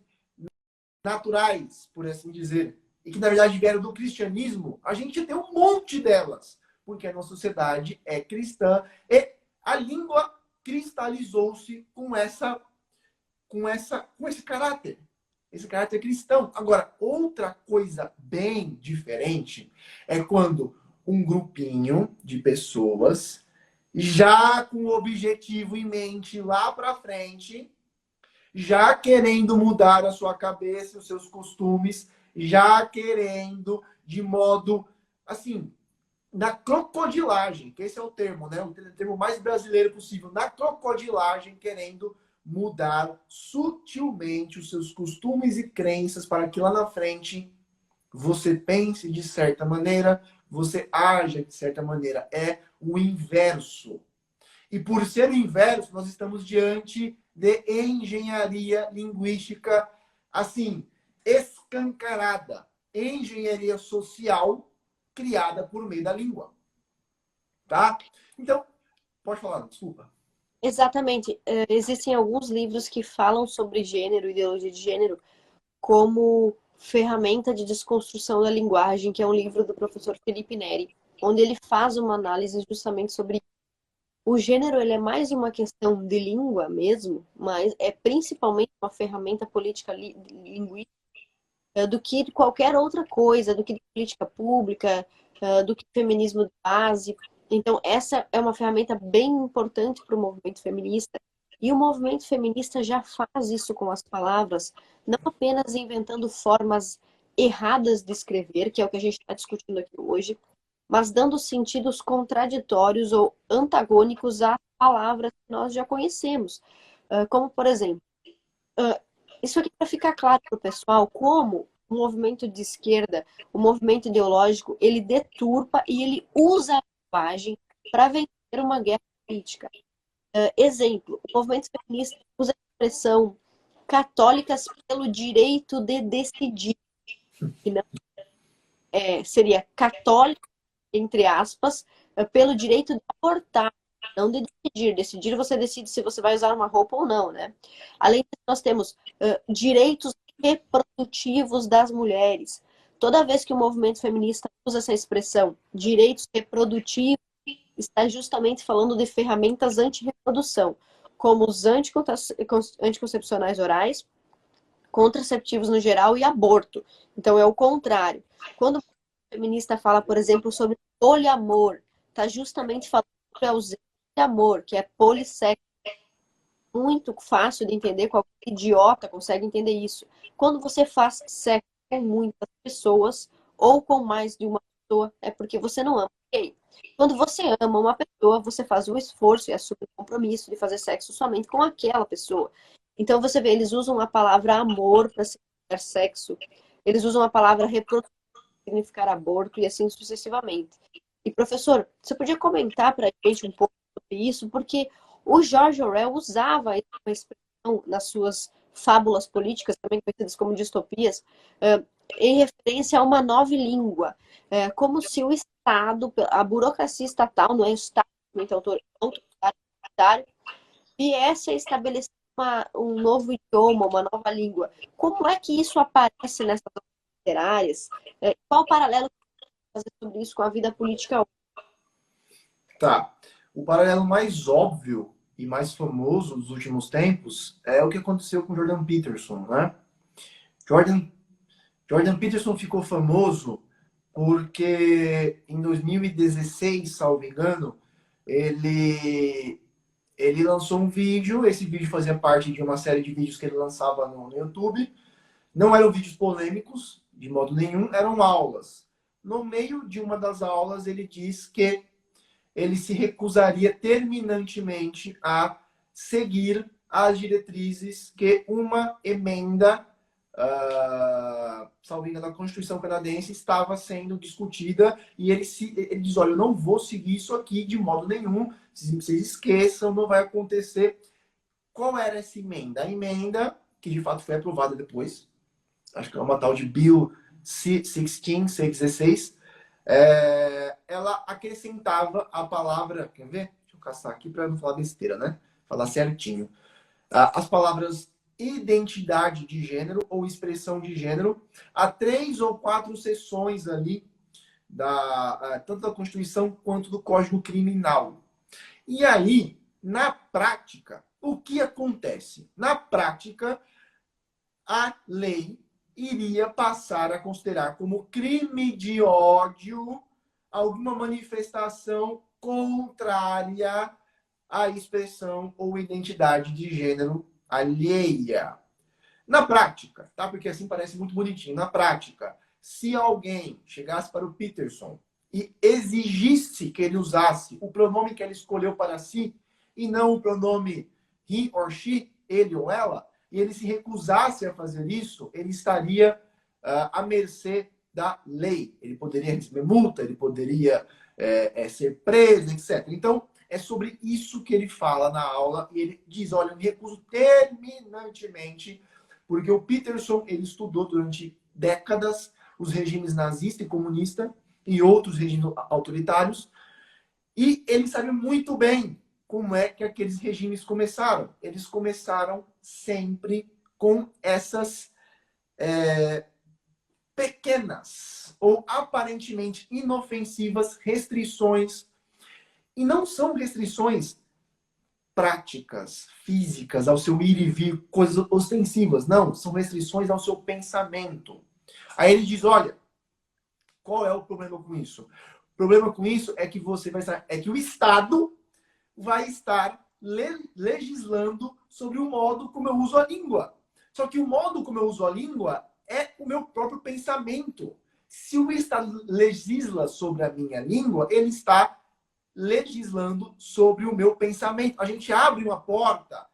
naturais, por assim dizer, e que na verdade vieram do cristianismo, a gente tem um monte delas, porque a nossa sociedade é cristã e a língua cristalizou-se com esse caráter cristão. Agora, outra coisa bem diferente é quando um grupinho de pessoas, já com o objetivo em mente lá para frente, já querendo mudar a sua cabeça, os seus costumes, já querendo de modo, assim, na crocodilagem, que esse é o termo, né? O termo mais brasileiro possível, na crocodilagem, querendo mudar sutilmente os seus costumes e crenças para que lá na frente você pense de certa maneira, você haja de certa maneira. É o inverso. E por ser o inverso, nós estamos diante de engenharia linguística, assim, escancarada. Engenharia social criada por meio da língua. Tá? Então, pode falar, desculpa. Exatamente. Existem alguns livros que falam sobre gênero, ideologia de gênero, como ferramenta de desconstrução da linguagem, que é um livro do professor Felipe Neri, onde ele faz uma análise justamente sobre o gênero. Ele é mais uma questão de língua mesmo, mas é principalmente uma ferramenta política linguística do que qualquer outra coisa, do que de política pública, do que feminismo de base. Então, essa é uma ferramenta bem importante para o movimento feminista. E o movimento feminista já faz isso com as palavras, não apenas inventando formas erradas de escrever, que é o que a gente está discutindo aqui hoje, mas dando sentidos contraditórios ou antagônicos às palavras que nós já conhecemos. Como, por exemplo, isso aqui para ficar claro para o pessoal, como o movimento de esquerda, o movimento ideológico, ele deturpa e ele usa a linguagem para vencer uma guerra política. Exemplo, o movimento feminista usa a expressão católicas pelo direito de decidir, que não seria católica, entre aspas, pelo direito de abortar, não de decidir. Decidir, você decide se você vai usar uma roupa ou não, né? Além disso, nós temos direitos reprodutivos das mulheres. Toda vez que o movimento feminista usa essa expressão, direitos reprodutivos, está justamente falando de ferramentas anti-reprodução, como os anticoncepcionais orais, contraceptivos no geral e aborto. Então é o contrário. Quando o feminista fala, por exemplo, sobre poliamor, está justamente falando sobre a ausência de amor, que é polissexo. Muito fácil de entender, qualquer idiota consegue entender isso. Quando você faz sexo com muitas pessoas ou com mais de uma pessoa, é porque você não ama ninguém. Quando você ama uma pessoa, você faz o esforço e assume o compromisso de fazer sexo somente com aquela pessoa. Então você vê, eles usam a palavra amor para significar sexo, eles usam a palavra reprodução para significar aborto e assim sucessivamente. E professor, você podia comentar para a gente um pouco sobre isso, porque o George Orwell usava uma expressão nas suas fábulas políticas, também conhecidas como distopias, em referência a uma nova língua, como se o Estado, a burocracia estatal, não é o Estado autoritário, viesse a estabelecer um novo idioma, uma nova língua. Como é que isso aparece nessas obras literárias? Qual o paralelo que você fazer sobre isso com a vida política hoje? Tá. O paralelo mais óbvio e mais famoso dos últimos tempos é o que aconteceu com Jordan Peterson, né? Jordan Peterson ficou famoso porque em 2016, salvo engano, ele lançou um vídeo. Esse vídeo fazia parte de uma série de vídeos que ele lançava no YouTube. Não eram vídeos polêmicos, de modo nenhum, eram aulas. No meio de uma das aulas, ele diz que ele se recusaria terminantemente a seguir as diretrizes que uma emenda, salvo engano, da Constituição canadense estava sendo discutida, e ele diz, olha, eu não vou seguir isso aqui de modo nenhum, vocês esqueçam, não vai acontecer. Qual era essa emenda? A emenda, que de fato foi aprovada depois, acho que é uma tal de Bill 616, ela acrescentava a palavra, quer ver? Deixa eu caçar aqui para não falar besteira, né? Falar certinho. As palavras identidade de gênero ou expressão de gênero a 3 ou 4 seções ali, tanto da Constituição quanto do Código Criminal. E aí, na prática, o que acontece? Na prática, a lei iria passar a considerar como crime de ódio alguma manifestação contrária à expressão ou identidade de gênero alheia. Na prática, tá? Porque assim parece muito bonitinho. Na prática, se alguém chegasse para o Peterson e exigisse que ele usasse o pronome que ele escolheu para si e não o pronome he or she, ele ou ela, e ele se recusasse a fazer isso, ele estaria à mercê da lei. Ele poderia receber multa, ele poderia ser preso, etc. Então, é sobre isso que ele fala na aula, e ele diz, olha, eu me recuso terminantemente, porque o Peterson, ele estudou durante décadas os regimes nazista e comunista e outros regimes autoritários, e ele sabe muito bem como é que aqueles regimes começaram. Eles começaram sempre com essas pequenas ou aparentemente inofensivas restrições. E não são restrições práticas, físicas, ao seu ir e vir, coisas ostensivas. Não, são restrições ao seu pensamento. Aí ele diz, olha, qual é o problema com isso? O problema com isso é que você vai estar, é que o Estado vai estar legislando sobre o modo como eu uso a língua. Só que o modo como eu uso a língua é o meu próprio pensamento. Se o Estado legisla sobre a minha língua, ele está legislando sobre o meu pensamento. A gente abre uma porta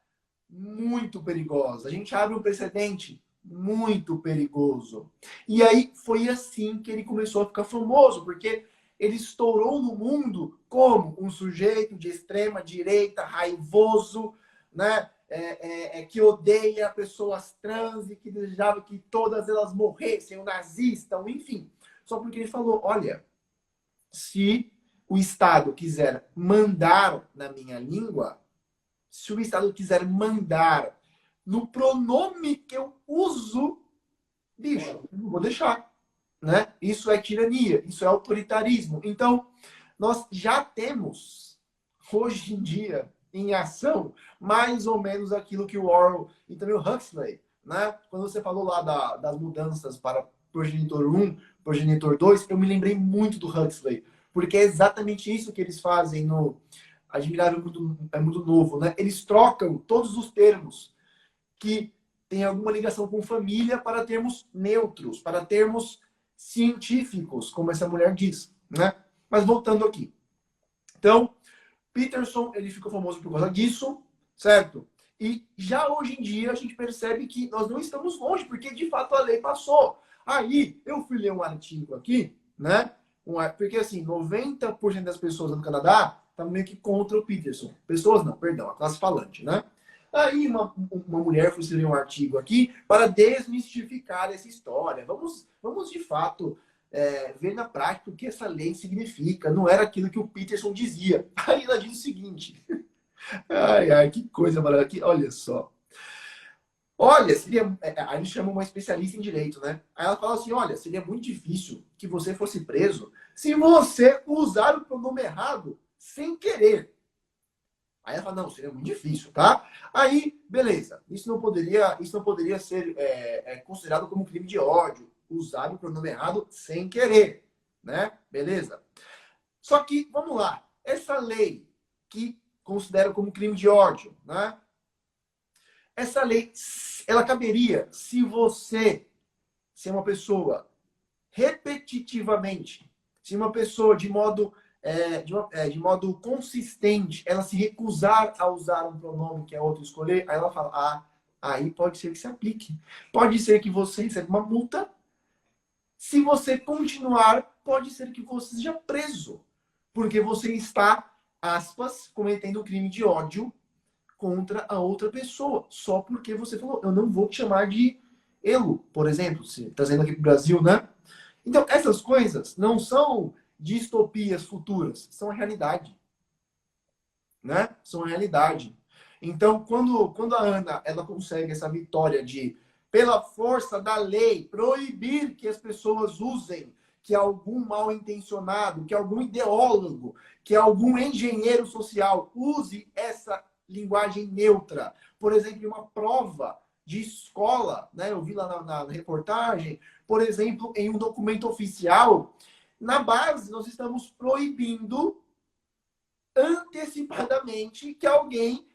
muito perigosa. A gente abre um precedente muito perigoso. E aí foi assim que ele começou a ficar famoso, porque ele estourou no mundo como um sujeito de extrema direita, raivoso, né? Que odeia pessoas trans e que desejava que todas elas morressem, o nazista, enfim. Só porque ele falou, olha, se o Estado quiser mandar na minha língua, se o Estado quiser mandar no pronome que eu uso, bicho, eu não vou deixar. Né? Isso é tirania, isso é autoritarismo. Então, nós já temos, hoje em dia, em ação, mais ou menos aquilo que o Orwell e também o Huxley, né? Quando você falou lá das mudanças para progenitor 1, progenitor 2, eu me lembrei muito do Huxley, porque é exatamente isso que eles fazem no Admirável Mundo Novo, né? Eles trocam todos os termos que têm alguma ligação com família para termos neutros, para termos científicos, como essa mulher diz, né? Mas voltando aqui. Então, Peterson, ele ficou famoso por causa disso, certo? E já hoje em dia a gente percebe que nós não estamos longe, porque de fato a lei passou. Aí, eu fui ler um artigo aqui, né? Porque assim, 90% das pessoas no Canadá estão meio que contra o Peterson. Pessoas não, perdão, a classe falante, né? Aí uma mulher foi escrever um artigo aqui para desmistificar essa história. Vamos de fato ver na prática o que essa lei significa. Não era aquilo que o Peterson dizia. Aí ela diz o seguinte. Ai, que coisa maravilhosa. Olha só. Olha, seria. A gente chama uma especialista em direito, né? Aí ela fala assim: olha, seria muito difícil que você fosse preso se você usar o pronome errado sem querer. Aí ela fala, não, seria muito difícil, tá? Aí, beleza. Isso não poderia ser considerado como crime de ódio, usar o pronome errado sem querer, né? Beleza. Só que, vamos lá, essa lei que considera como crime de ódio, né? Essa lei, ela caberia se uma pessoa repetitivamente, se uma pessoa de modo consistente, ela se recusar a usar um pronome que a outra escolher, aí ela fala, aí pode ser que se aplique. Pode ser que você receba uma multa. Se você continuar, pode ser que você seja preso. Porque você está, aspas, cometendo um crime de ódio contra a outra pessoa. Só porque você falou, eu não vou te chamar de Elo, por exemplo, trazendo aqui para o Brasil, né? Então, essas coisas não são distopias futuras, são a realidade. Né? São a realidade. Então, quando a Ana ela consegue essa vitória de, pela força da lei, proibir que as pessoas usem, que algum mal intencionado, que algum ideólogo, que algum engenheiro social use essa linguagem neutra. Por exemplo, em uma prova de escola, né? Eu vi lá na reportagem, por exemplo, em um documento oficial, na base nós estamos proibindo antecipadamente que alguém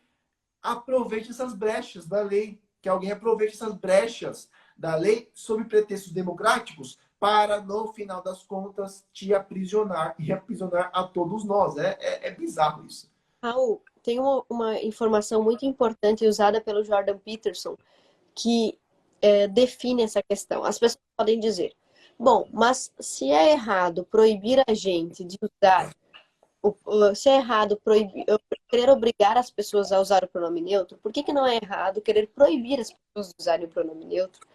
aproveite essas brechas da lei, que alguém aproveite essas brechas da lei sob pretextos democráticos para, no final das contas, te aprisionar e aprisionar a todos nós. É bizarro isso. Raul, tem uma informação muito importante usada pelo Jordan Peterson que define essa questão. As pessoas podem dizer, bom, mas se é errado proibir a gente de usar, se é errado querer obrigar as pessoas a usar o pronome neutro, por que não é errado querer proibir as pessoas de usarem o pronome neutro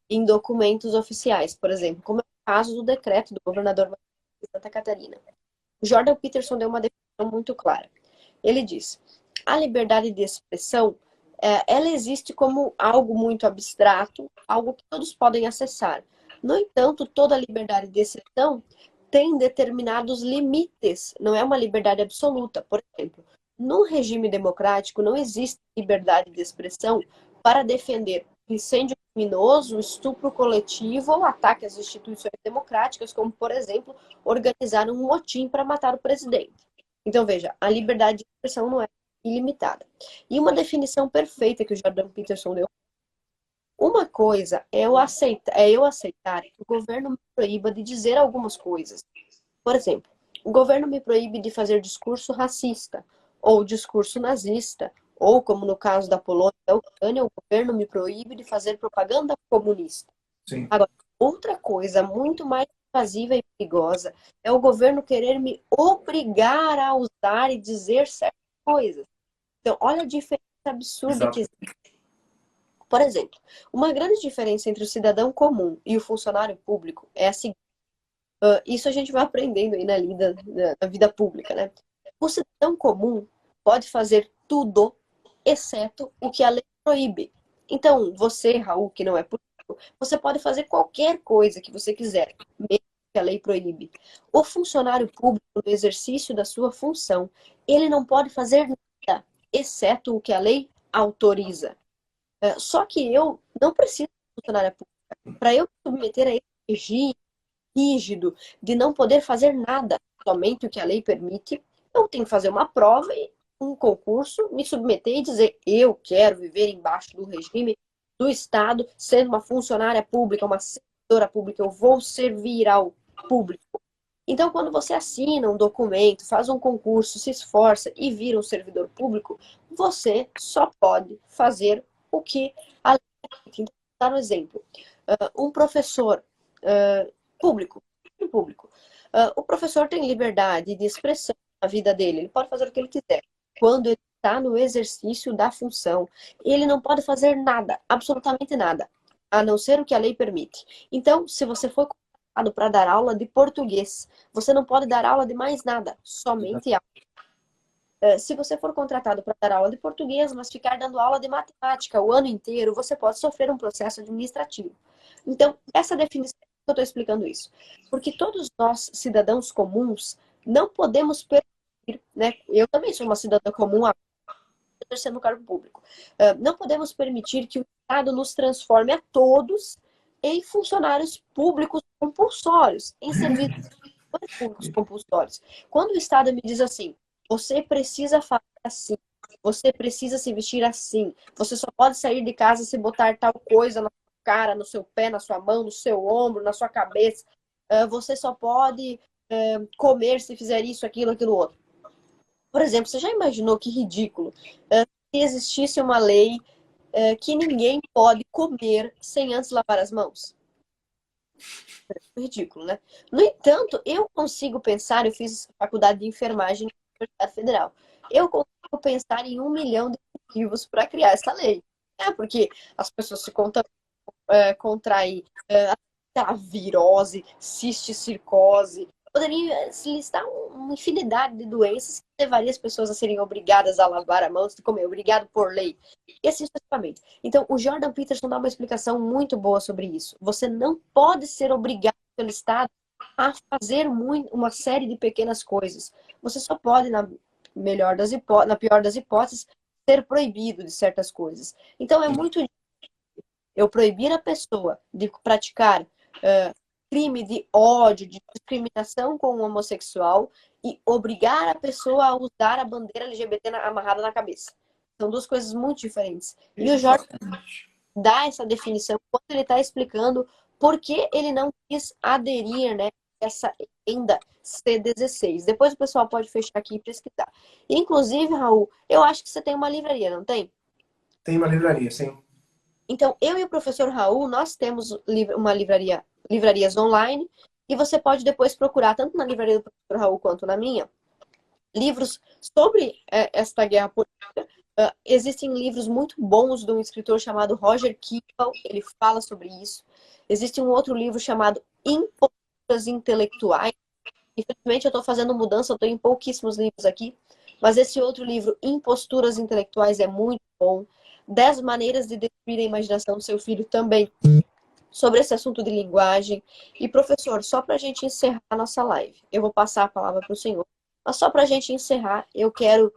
em documentos oficiais, por exemplo, como é o caso do decreto do governador de Santa Catarina? O Jordan Peterson deu uma definição muito clara. Ele diz: a liberdade de expressão, ela existe como algo muito abstrato, algo que todos podem acessar. No entanto, toda liberdade de expressão tem determinados limites, não é uma liberdade absoluta. Por exemplo, no regime democrático não existe liberdade de expressão para defender incêndio criminoso, estupro coletivo ou ataque às instituições democráticas, como, por exemplo, organizar um motim para matar o presidente. Então, veja, a liberdade de expressão não é ilimitada. E uma definição perfeita que o Jordan Peterson deu: uma coisa é eu aceitar que o governo me proíba de dizer algumas coisas. Por exemplo, o governo me proíbe de fazer discurso racista, ou discurso nazista, ou, como no caso da Polônia e da Ucrânia, o governo me proíbe de fazer propaganda comunista. Sim. Agora, outra coisa muito mais invasiva e perigosa é o governo querer me obrigar a usar e dizer certas coisas. Então, olha a diferença absurda Exato. que existe. Por exemplo, uma grande diferença entre o cidadão comum e o funcionário público é a seguinte. Isso a gente vai aprendendo aí na vida pública, né? O cidadão comum pode fazer tudo, exceto o que a lei proíbe. Então, você, Raul, que não é político, você pode fazer qualquer coisa que você quiser, mesmo que a lei proíbe. O funcionário público, no exercício da sua função, ele não pode fazer nada, exceto o que a lei autoriza. Só que eu não preciso de funcionária pública. Para eu me submeter a esse regime rígido de não poder fazer nada, somente o que a lei permite, eu tenho que fazer uma prova e um concurso, me submeter e dizer: eu quero viver embaixo do regime do Estado, sendo uma funcionária pública, uma servidora pública, eu vou servir ao público. Então, quando você assina um documento, faz um concurso, se esforça e vira um servidor público, você só pode fazer o que a lei permite. Então, vou dar um exemplo. Um professor público. O professor tem liberdade de expressão na vida dele, ele pode fazer o que ele quiser. Quando ele está no exercício da função, ele não pode fazer nada, absolutamente nada, a não ser o que a lei permite. Então, se você for contratado para dar aula de português, você não pode dar aula de mais nada, somente aula. Se você for contratado para dar aula de português, mas ficar dando aula de matemática o ano inteiro, você pode sofrer um processo administrativo. Então, essa definição eu estou explicando isso. Porque todos nós, cidadãos comuns, não podemos permitir, né? Eu também sou uma cidadã comum, exercendo o cargo público. Não podemos permitir que o Estado nos transforme a todos em funcionários públicos compulsórios, em serviços públicos compulsórios. Quando o Estado me diz assim: você precisa fazer assim, você precisa se vestir assim, você só pode sair de casa se botar tal coisa na sua cara, no seu pé, na sua mão, no seu ombro, na sua cabeça, você só pode comer se fizer isso, aquilo, outro. Por exemplo, você já imaginou que ridículo se existisse uma lei que ninguém pode comer sem antes lavar as mãos? Ridículo, né? No entanto, eu consigo pensar, eu fiz faculdade de enfermagem na Universidade Federal, eu consigo pensar em 1 milhão de motivos para criar essa lei. Porque as pessoas se contraem a virose, cisticircose, poderia se listar uma infinidade de doenças que levaria as pessoas a serem obrigadas a lavar a mão antes de comer, obrigado por lei. E assim sucessivamente. Então, o Jordan Peterson dá uma explicação muito boa sobre isso. Você não pode ser obrigado pelo Estado a fazer uma série de pequenas coisas. Você só pode, na pior das hipóteses, ser proibido de certas coisas. Então, é muito eu proibir a pessoa de praticar crime de ódio, de discriminação com o homossexual e obrigar a pessoa a usar a bandeira LGBT amarrada na cabeça. São duas coisas muito diferentes. E o Jorge dá essa definição quando ele está explicando por que ele não quis aderir, né, a essa emenda C16. Depois o pessoal pode fechar aqui e pesquisar. Inclusive, Raul, eu acho que você tem uma livraria, não tem? Tem uma livraria, sim. Então, eu e o professor Raul, nós temos uma livrarias online, e você pode depois procurar, tanto na livraria do professor Raul quanto na minha, livros sobre esta guerra política. Existem livros muito bons de um escritor chamado Roger Kimball, ele fala sobre isso. Existe um outro livro chamado Imposturas Intelectuais. Infelizmente, eu estou fazendo mudança, eu estou em pouquíssimos livros aqui, Mas esse outro livro, Imposturas Intelectuais, é muito bom. 10 maneiras de destruir a imaginação do seu filho também, sobre esse assunto de linguagem. E, professor, só para a gente encerrar a nossa live, eu vou passar a palavra para o senhor, mas só para a gente encerrar, eu quero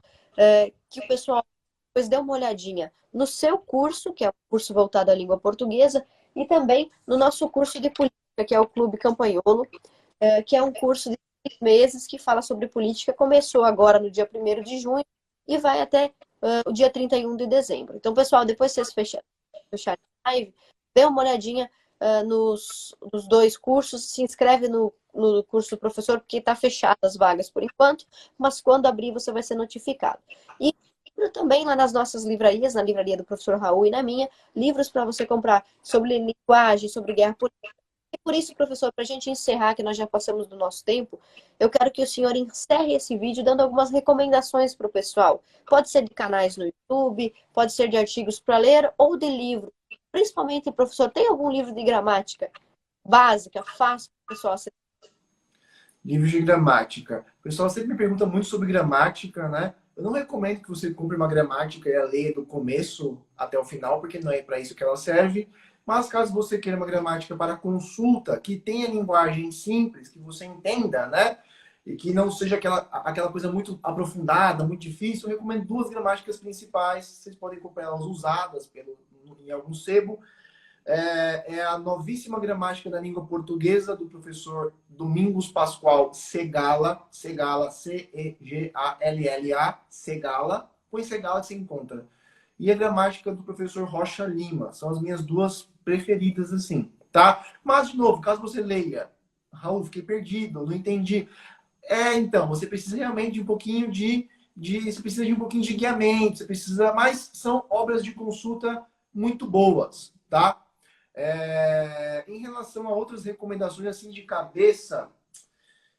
que o pessoal depois dê uma olhadinha no seu curso, que é o curso voltado à língua portuguesa, e também no nosso curso de política, que é o Clube Campanholo, que é um curso de 6 meses que fala sobre política. Começou agora no dia 1º de junho e vai até o dia 31 de dezembro. Então, pessoal, depois vocês fecharem a live, dê uma olhadinha nos 2 cursos, se inscreve no curso do professor, porque está fechado as vagas por enquanto, mas quando abrir você vai ser notificado. E também lá nas nossas livrarias, na livraria do professor Raul e na minha, livros para você comprar sobre linguagem, sobre guerra política. E por isso, professor, para a gente encerrar, que nós já passamos do nosso tempo, eu quero que o senhor encerre esse vídeo dando algumas recomendações para o pessoal. Pode ser de canais no YouTube, pode ser de artigos para ler ou de livros. Principalmente, professor, tem algum livro de gramática básica, fácil para o pessoal acessar? Livros de gramática. O pessoal sempre me pergunta muito sobre gramática, né? Eu não recomendo que você compre uma gramática e a leia do começo até o final, porque não é para isso que ela serve. Mas caso você queira uma gramática para consulta, que tenha linguagem simples, que você entenda, né? E que não seja aquela coisa muito aprofundada, muito difícil, eu recomendo 2 gramáticas principais. Vocês podem comprar elas usadas em algum sebo. É a Novíssima Gramática da Língua Portuguesa, do professor Domingos Pascoal Segala, C-E-G-A-L-L-A, Segala. Põe Segala que você encontra. E a gramática do professor Rocha Lima. São as minhas 2 preferidas, assim, tá? Mas, de novo, caso você leia, Raul, fiquei perdido, não entendi. Então, você precisa realmente de um pouquinho você precisa de um pouquinho de guiamento, você precisa, mas são obras de consulta muito boas, tá? Em relação a outras recomendações assim de cabeça,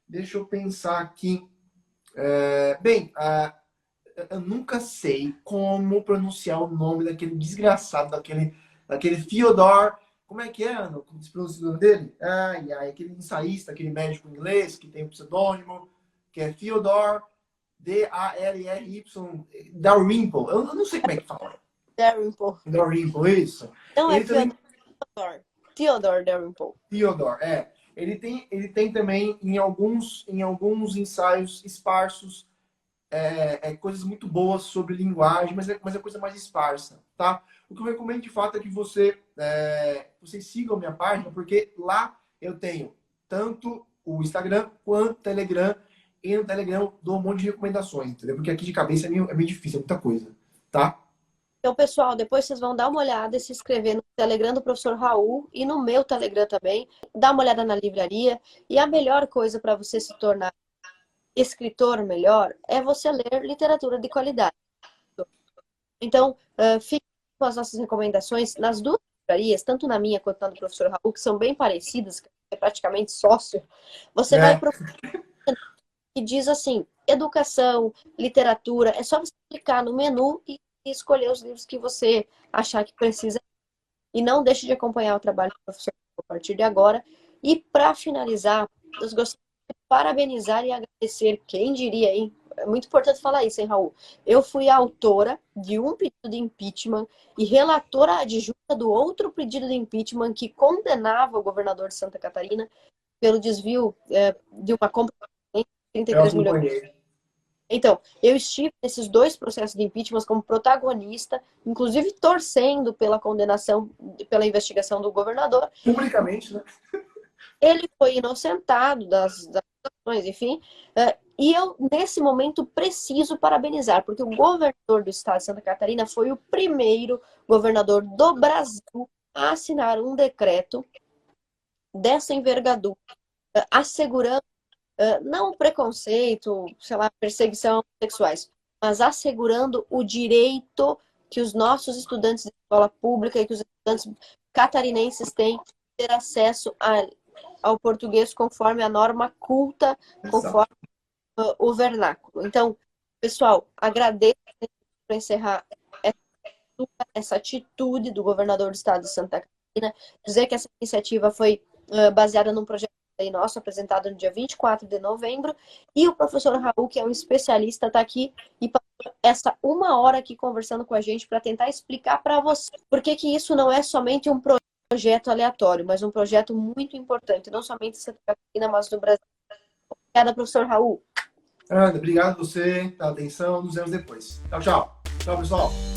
deixa eu pensar aqui. Eu nunca sei como pronunciar o nome daquele desgraçado, daquele Fyodor. Como é que é, Ana? Como se pronuncia o nome dele? Aquele ensaísta, aquele médico inglês que tem o pseudônimo, que é Fyodor D-A-L-R-Y Dalrymple. Eu não sei como é que fala. Dalrymple. Dalrymple, isso. Não, Ele é também... Theodore Dalrymple. Theodore, Ele tem também em alguns ensaios esparsos coisas muito boas sobre linguagem, mas é coisa mais esparsa, tá? O que eu recomendo de fato é que vocês sigam minha página, porque lá eu tenho tanto o Instagram quanto o Telegram, e no Telegram eu dou um monte de recomendações, entendeu? Porque aqui de cabeça é meio difícil, é muita coisa, tá? Então, pessoal, depois vocês vão dar uma olhada e se inscrever no Telegram do professor Raul e no meu Telegram também. Dá uma olhada na livraria. E a melhor coisa para você se tornar escritor melhor é você ler literatura de qualidade. Então, fique com as nossas recomendações nas 2 livrarias, tanto na minha quanto na do professor Raul, que são bem parecidas, que é praticamente sócio. Você vai procurar e diz assim, educação, literatura, é só você clicar no menu e escolher os livros que você achar que precisa. E não deixe de acompanhar o trabalho do professor a partir de agora. E para finalizar, eu gostaria de parabenizar e agradecer, quem diria, hein? É muito importante falar isso, hein, Raul? Eu fui a autora de um pedido de impeachment e relatora adjunta do outro pedido de impeachment que condenava o governador de Santa Catarina pelo desvio de uma compra de 33 milhões. Então, eu estive nesses 2 processos de impeachment como protagonista, inclusive torcendo pela condenação, pela investigação do governador. Publicamente, né? Ele foi inocentado das ações, enfim. E eu, nesse momento, preciso parabenizar, porque o governador do estado de Santa Catarina foi o primeiro governador do Brasil a assinar um decreto dessa envergadura, assegurando não preconceito, sei lá, perseguição sexuais, mas assegurando o direito que os nossos estudantes de escola pública e que os estudantes catarinenses têm de ter acesso ao português conforme a norma culta, conforme o vernáculo. Então, pessoal, agradeço por encerrar essa atitude do governador do estado de Santa Catarina, dizer que essa iniciativa foi baseada num projeto aí nosso, apresentado no dia 24 de novembro. E o professor Raul, que é um especialista, está aqui e passou essa 1 hora aqui conversando com a gente para tentar explicar para você por que que isso não é somente um projeto aleatório, mas um projeto muito importante, não somente em Santa Catarina, mas no Brasil. Obrigada, professor Raul. Obrigado a você pela atenção. Nos vemos depois. Tchau, tchau. Tchau, pessoal.